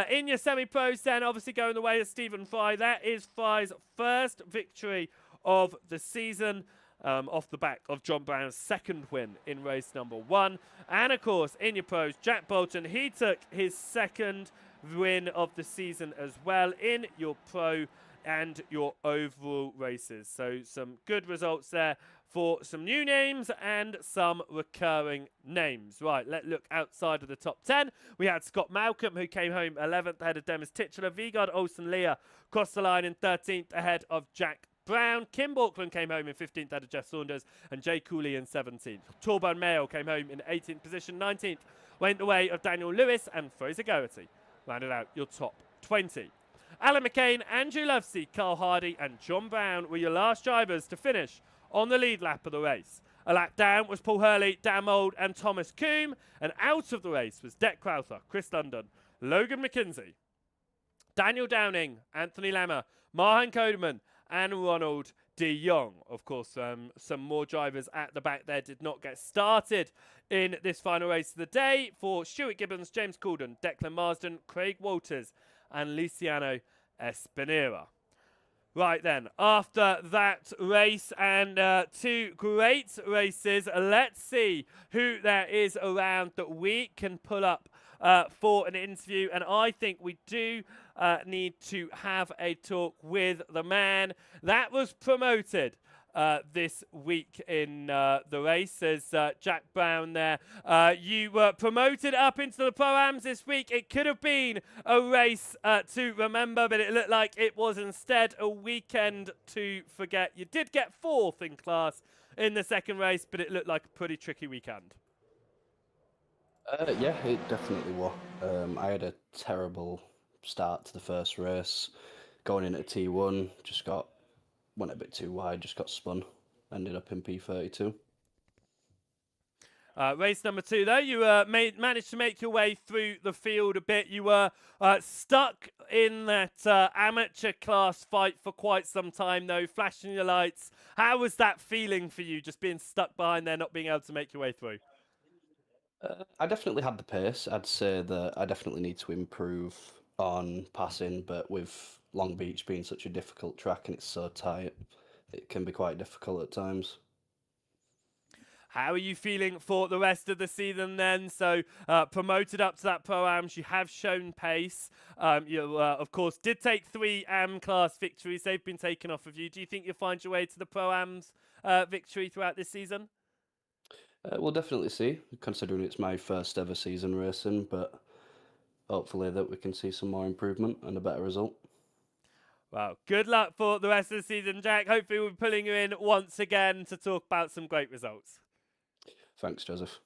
In your semi-pros then, obviously going the way of Stephen Fry, that is Fry's first victory of the season, off the back of John Brown's second win in race number 1. And of course, in your pros, Jack Boulton, he took his second win of the season as well in your pro and your overall races. So some good results there for some new names and some recurring names. Right, let's look outside of the top 10. We had Scott Malcolm, who came home 11th ahead of Demis Tigchelaar. Vigard Olsen-Leah crossed the line in 13th ahead of Jack Brown. Kim Borkland came home in 15th ahead of Jeff Saunders, and Jay Cooley in 17th. Torban Mayo came home in 18th position. 19th went the way of Daniel Lewis, and Fraser Geraghty rounded out your top 20. Alan McCain, Andrew Lovesey, Carl Hardy and John Brown were your last drivers to finish on the lead lap of the race. A lap down was Paul Hurley, Dan Mould and Thomas Coombe, and out of the race was Dec Crowther, Chris London, Logan McKenzie, Daniel Downing, Anthony Lammer, Marhan Kodeman and Ronald de Jong. Of course, some more drivers at the back there did not get started in this final race of the day for Stuart Gibbons, James Coulden, Declan Marsden, Craig Walters and Luciano Espinera. Right then, after that race and 2 great races, let's see who there is around that we can pull up for an interview. And I think we do need to have a talk with the man that was promoted this week in the race as Jack Brown there. You were promoted up into the Pro-Ams this week. It could have been a race to remember, but it looked like it was instead a weekend to forget. You did get 4th in class in the second race, but it looked like a pretty tricky weekend. Yeah, it definitely was. I had a terrible start to the first race. Going in at T1, went a bit too wide, just got spun. Ended up in P32. Race number 2, though, you managed to make your way through the field a bit. You were stuck in that amateur class fight for quite some time, though, flashing your lights. How was that feeling for you, just being stuck behind there, not being able to make your way through? I definitely had the pace. I'd say that I definitely need to improve on passing, but with Long Beach being such a difficult track and it's so tight, it can be quite difficult at times. How are you feeling for the rest of the season then? So promoted up to that Pro-Ams, you have shown pace. You, of course, did take 3 AM class victories. They've been taken off of you. Do you think you'll find your way to the Pro-Ams victory throughout this season? We'll definitely see, considering it's my first ever season racing, but hopefully that we can see some more improvement and a better result. Well, good luck for the rest of the season, Jack. Hopefully we'll be pulling you in once again to talk about some great results. Thanks, Joseph.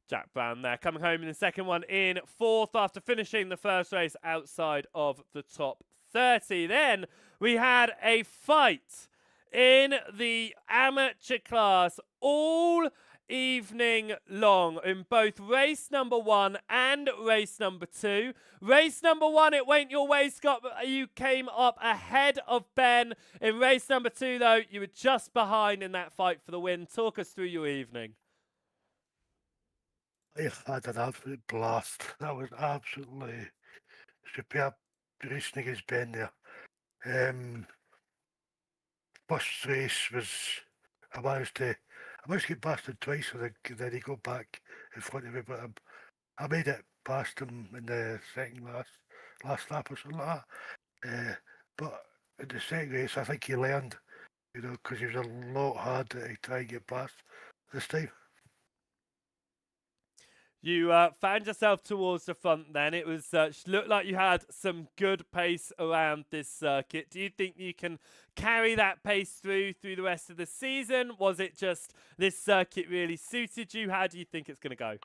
Jack Brown there, coming home in the second one in 4th after finishing the first race outside of the top 30. Then we had a fight in the amateur class all evening long in both race number 1 and race number 2. Race number 1, it went your way, Scott. You came up ahead of Ben. In race number 2, though, you were just behind in that fight for the win. Talk us through your evening. I had an absolute blast. That was absolutely superb racing against Ben there. First race was I managed to get past him twice, and then he got back in front of me. But I made it past him in the second last lap or something like that. But in the second race, I think he learned, because he was a lot harder to try and get past this time. You found yourself towards the front then. It was looked like you had some good pace around this circuit. Do you think you can carry that pace through the rest of the season? Was it just this circuit really suited you? How do you think it's going to go?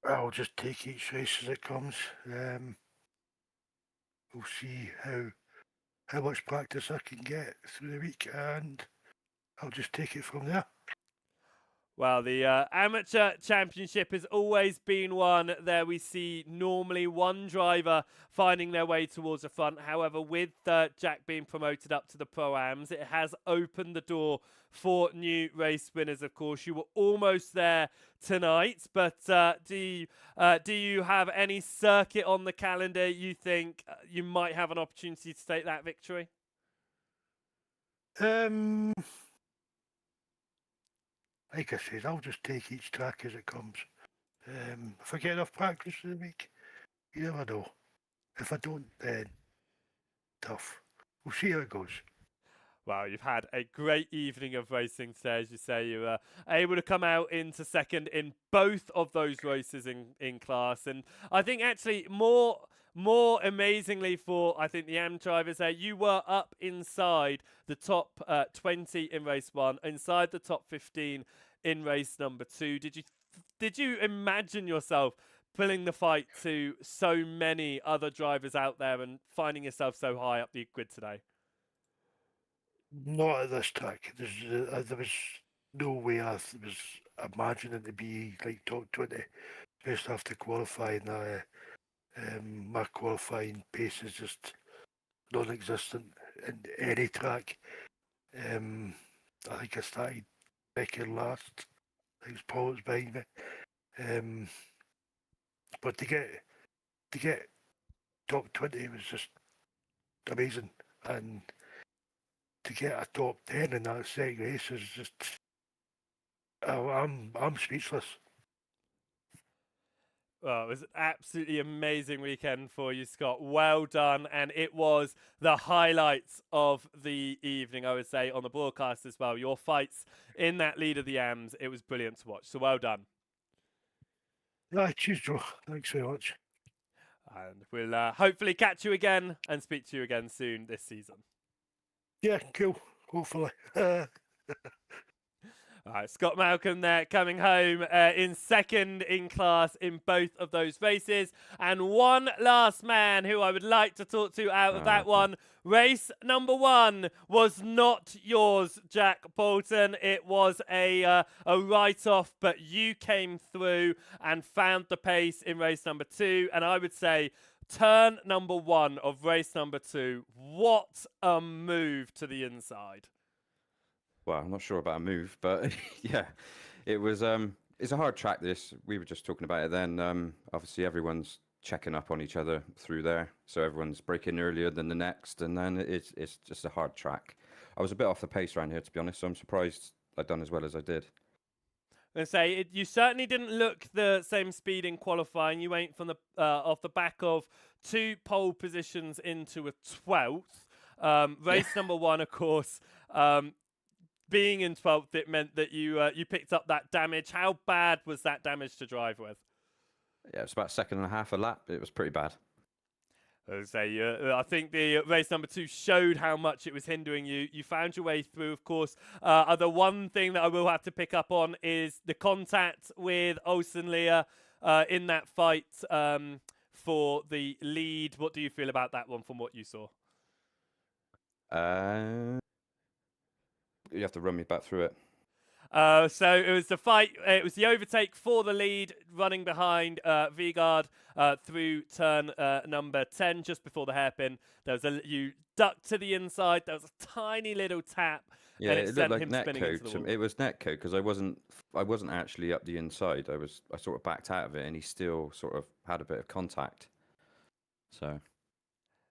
I'll just take each race as it comes. We'll see how much practice I can get through the week, and I'll just take it from there. Well, the Amateur Championship has always been one there we see normally one driver finding their way towards the front. However, with Jack being promoted up to the Pro-Ams, it has opened the door for new race winners, of course. You were almost there tonight, but do you have any circuit on the calendar you think you might have an opportunity to take that victory? Like I said, I'll just take each track as it comes. If I get enough practice for the week, you never know. If I don't, then tough. We'll see how it goes. Well, you've had a great evening of racing today, as you say. You were able to come out into second in both of those races in class. And I think actually more amazingly for, I think, the AM drivers there, you were up inside the top 20 in race 1, inside the top 15 in race number 2. Did you imagine yourself pulling the fight to so many other drivers out there and finding yourself so high up the grid today? Not at this track. There was no way I was imagining to be like top 20, especially after qualifying. My qualifying pace is just non-existent in any track. I think I started second last. I think it was Paul was behind me. But to get top 20 was just amazing, and to get a top 10 in that second race is just, I'm speechless. Well, it was an absolutely amazing weekend for you, Scott. Well done. And it was the highlights of the evening, I would say, on the broadcast as well. Your fights in that lead of the AMs, it was brilliant to watch. So well done. Cheers, Joe. Thanks very much. And we'll hopefully catch you again and speak to you again soon this season. Yeah, cool. Hopefully. All right, Scott Malcolm there coming home in second in class in both of those races. And one last man who I would like to talk to out of that one. Race number 1 was not yours, Jack Boulton. It was a write-off, but you came through and found the pace in race number 2. And I would say turn number 1 of race number 2. What a move to the inside. Well, I'm not sure about a move, but yeah, it was. It's a hard track. This, we were just talking about it then. Obviously, everyone's checking up on each other through there, so everyone's braking earlier than the next, and then it's just a hard track. I was a bit off the pace around here, to be honest, so I'm surprised I'd done as well as I did. I say you certainly didn't look the same speed in qualifying. You went from the off the back of 2 pole positions into a 12th. Race number 1, of course. Being in 12th, it meant that you picked up that damage. How bad was that damage to drive with? Yeah, it was about a second and a half a lap. It was pretty bad. I think the race number 2 showed how much it was hindering you. You found your way through, of course. The one thing that I will have to pick up on is the contact with Olsen Lear in that fight for the lead. What do you feel about that one from what you saw? You have to run me back through it. So it was the fight. It was the overtake for the lead, running behind Vigard through turn number 10, just before the hairpin. You ducked to the inside. There was a tiny little tap. Yeah, and it looked like him spinning into the wall. It was netcode because I wasn't actually up the inside. I sort of backed out of it, and he still sort of had a bit of contact. So.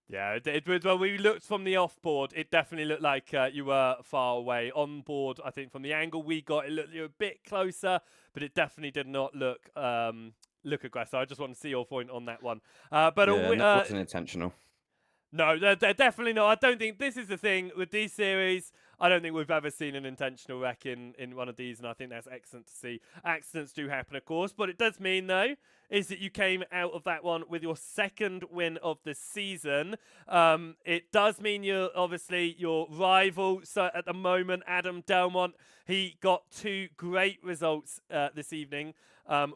Yeah, when we looked from the off-board, it definitely looked like you were far away. On board, I think from the angle we got, it looked you were a bit closer, but it definitely did not look aggressive. I just want to see your point on that one. But it wasn't intentional. No, they're definitely not. I don't think this is the thing with these series. I don't think we've ever seen an intentional wreck in one of these, and I think that's excellent to see. Accidents do happen, of course, but it does mean, though, is that you came out of that one with your second win of the season. It does mean you're obviously your rival. So at the moment, Adam Delmont, he got 2 great results this evening,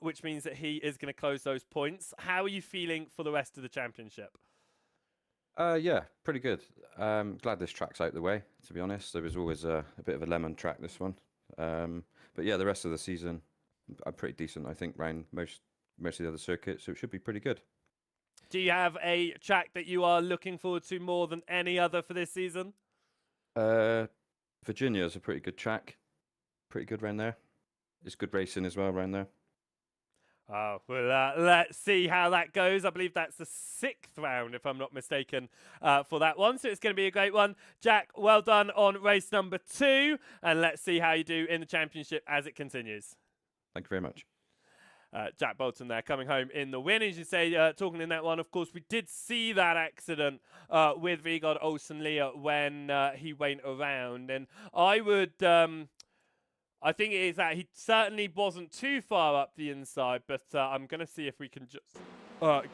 which means that he is going to close those points. How are you feeling for the rest of the championship? Yeah, pretty good. Glad this track's out the way, to be honest. There was always a bit of a lemon track, this one. But yeah, the rest of the season, I'm pretty decent, I think, round most of the other circuits, so it should be pretty good. Do you have a track that you are looking forward to more than any other for this season? Virginia's a pretty good track. Pretty good round there. It's good racing as well round there. Oh, well, let's see how that goes. I believe that's the 6th round, if I'm not mistaken, for that one. So it's going to be a great one. Jack, well done on race number 2. And let's see how you do in the championship as it continues. Thank you very much. Jack Boulton there coming home in the win. As you say, talking in that one, of course, we did see that accident with Vigard Olsen-Lear when he went around. And I would... I think it is that he certainly wasn't too far up the inside, but I'm going to see if we can just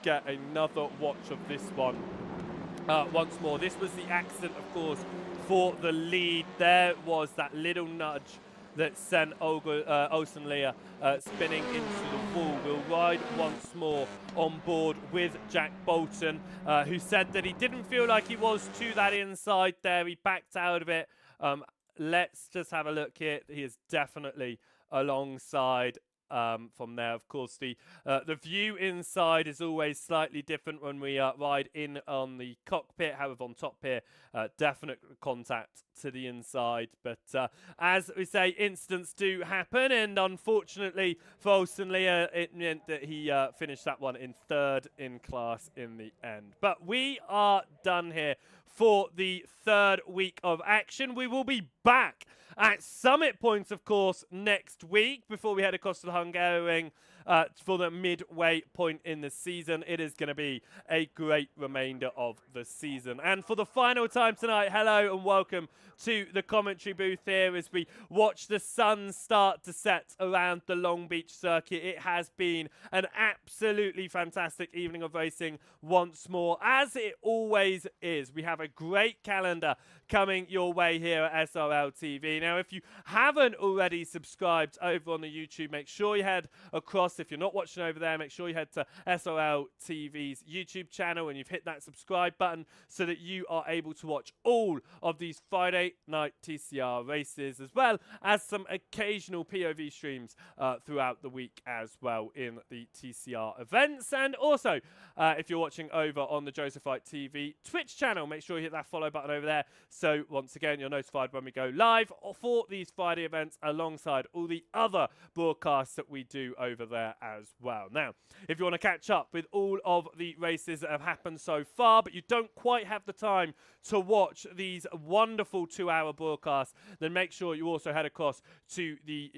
get another watch of this one once more. This was the accident, of course, for the lead. There was that little nudge that sent Olsen-Lear spinning into the wall. We'll ride once more on board with Jack Boulton, who said that he didn't feel like he was to that inside there. He backed out of it. Let's just have a look here. He is definitely alongside from there. Of course, the view inside is always slightly different when we ride in on the cockpit. However, on top here, definite contact to the inside. But as we say, incidents do happen, and unfortunately for Olsen-Lear, it meant that he finished that one in 3rd in class in the end. But we are done here for the 3rd week of action. We will be back at Summit Point, of course, next week before we head across to the Hungaroring for the midway point in the season. It is going to be a great remainder of the season. And for the final time tonight, hello and welcome to the commentary booth here as we watch the sun start to set around the Long Beach circuit. It has been an absolutely fantastic evening of racing once more, as it always is. We have a great calendar coming your way here at SRL TV. Now, if you haven't already subscribed over on the YouTube, make sure you head across. If you're not watching over there, make sure you head to SRL TV's YouTube channel and you've hit that subscribe button so that you are able to watch all of these Friday night TCR races, as well as some occasional POV streams throughout the week as well in the TCR events. And also, if you're watching over on the Joseph Wright TV Twitch channel, make sure you hit that follow button over there. So once again, you're notified when we go live for these Friday events alongside all the other broadcasts that we do over there as well. Now, if you want to catch up with all of the races that have happened so far, but you don't quite have the time to watch these wonderful 2-hour broadcasts, then make sure you also head across to the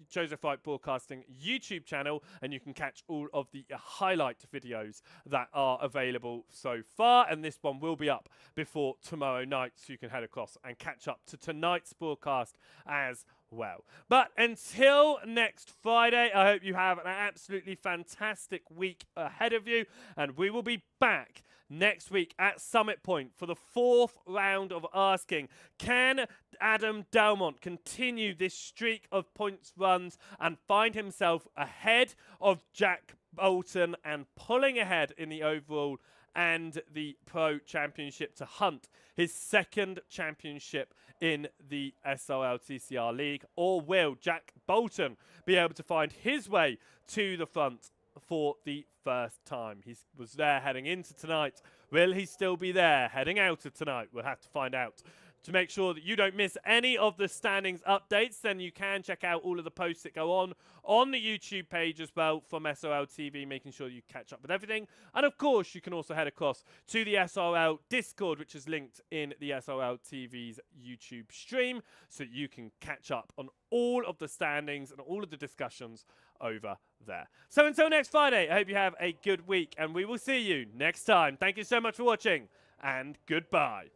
Joseph Wright Broadcasting YouTube channel, and you can catch all of the highlight videos that are available so far. And this one will be up before tomorrow night, so you can head across and catch up to tonight's broadcast as well. But until next Friday, I hope you have an absolutely fantastic week ahead of you, and we will be back next week at Summit Point for the 4th round of asking, can Adam Delmont continue this streak of points runs and find himself ahead of Jack Boulton and pulling ahead in the overall and the Pro Championship to hunt his 2nd championship in the SRL TCR League? Or will Jack Boulton be able to find his way to the front for the first time? He was there heading into tonight. Will he still be there heading out of tonight? We'll have to find out. To make sure that you don't miss any of the standings updates, then you can check out all of the posts that go on the YouTube page as well from SRL TV, making sure you catch up with everything. And of course, you can also head across to the SRL Discord, which is linked in the SRL TV's YouTube stream, so that you can catch up on all of the standings and all of the discussions over there. So until next Friday, I hope you have a good week, and we will see you next time. Thank you so much for watching, and goodbye.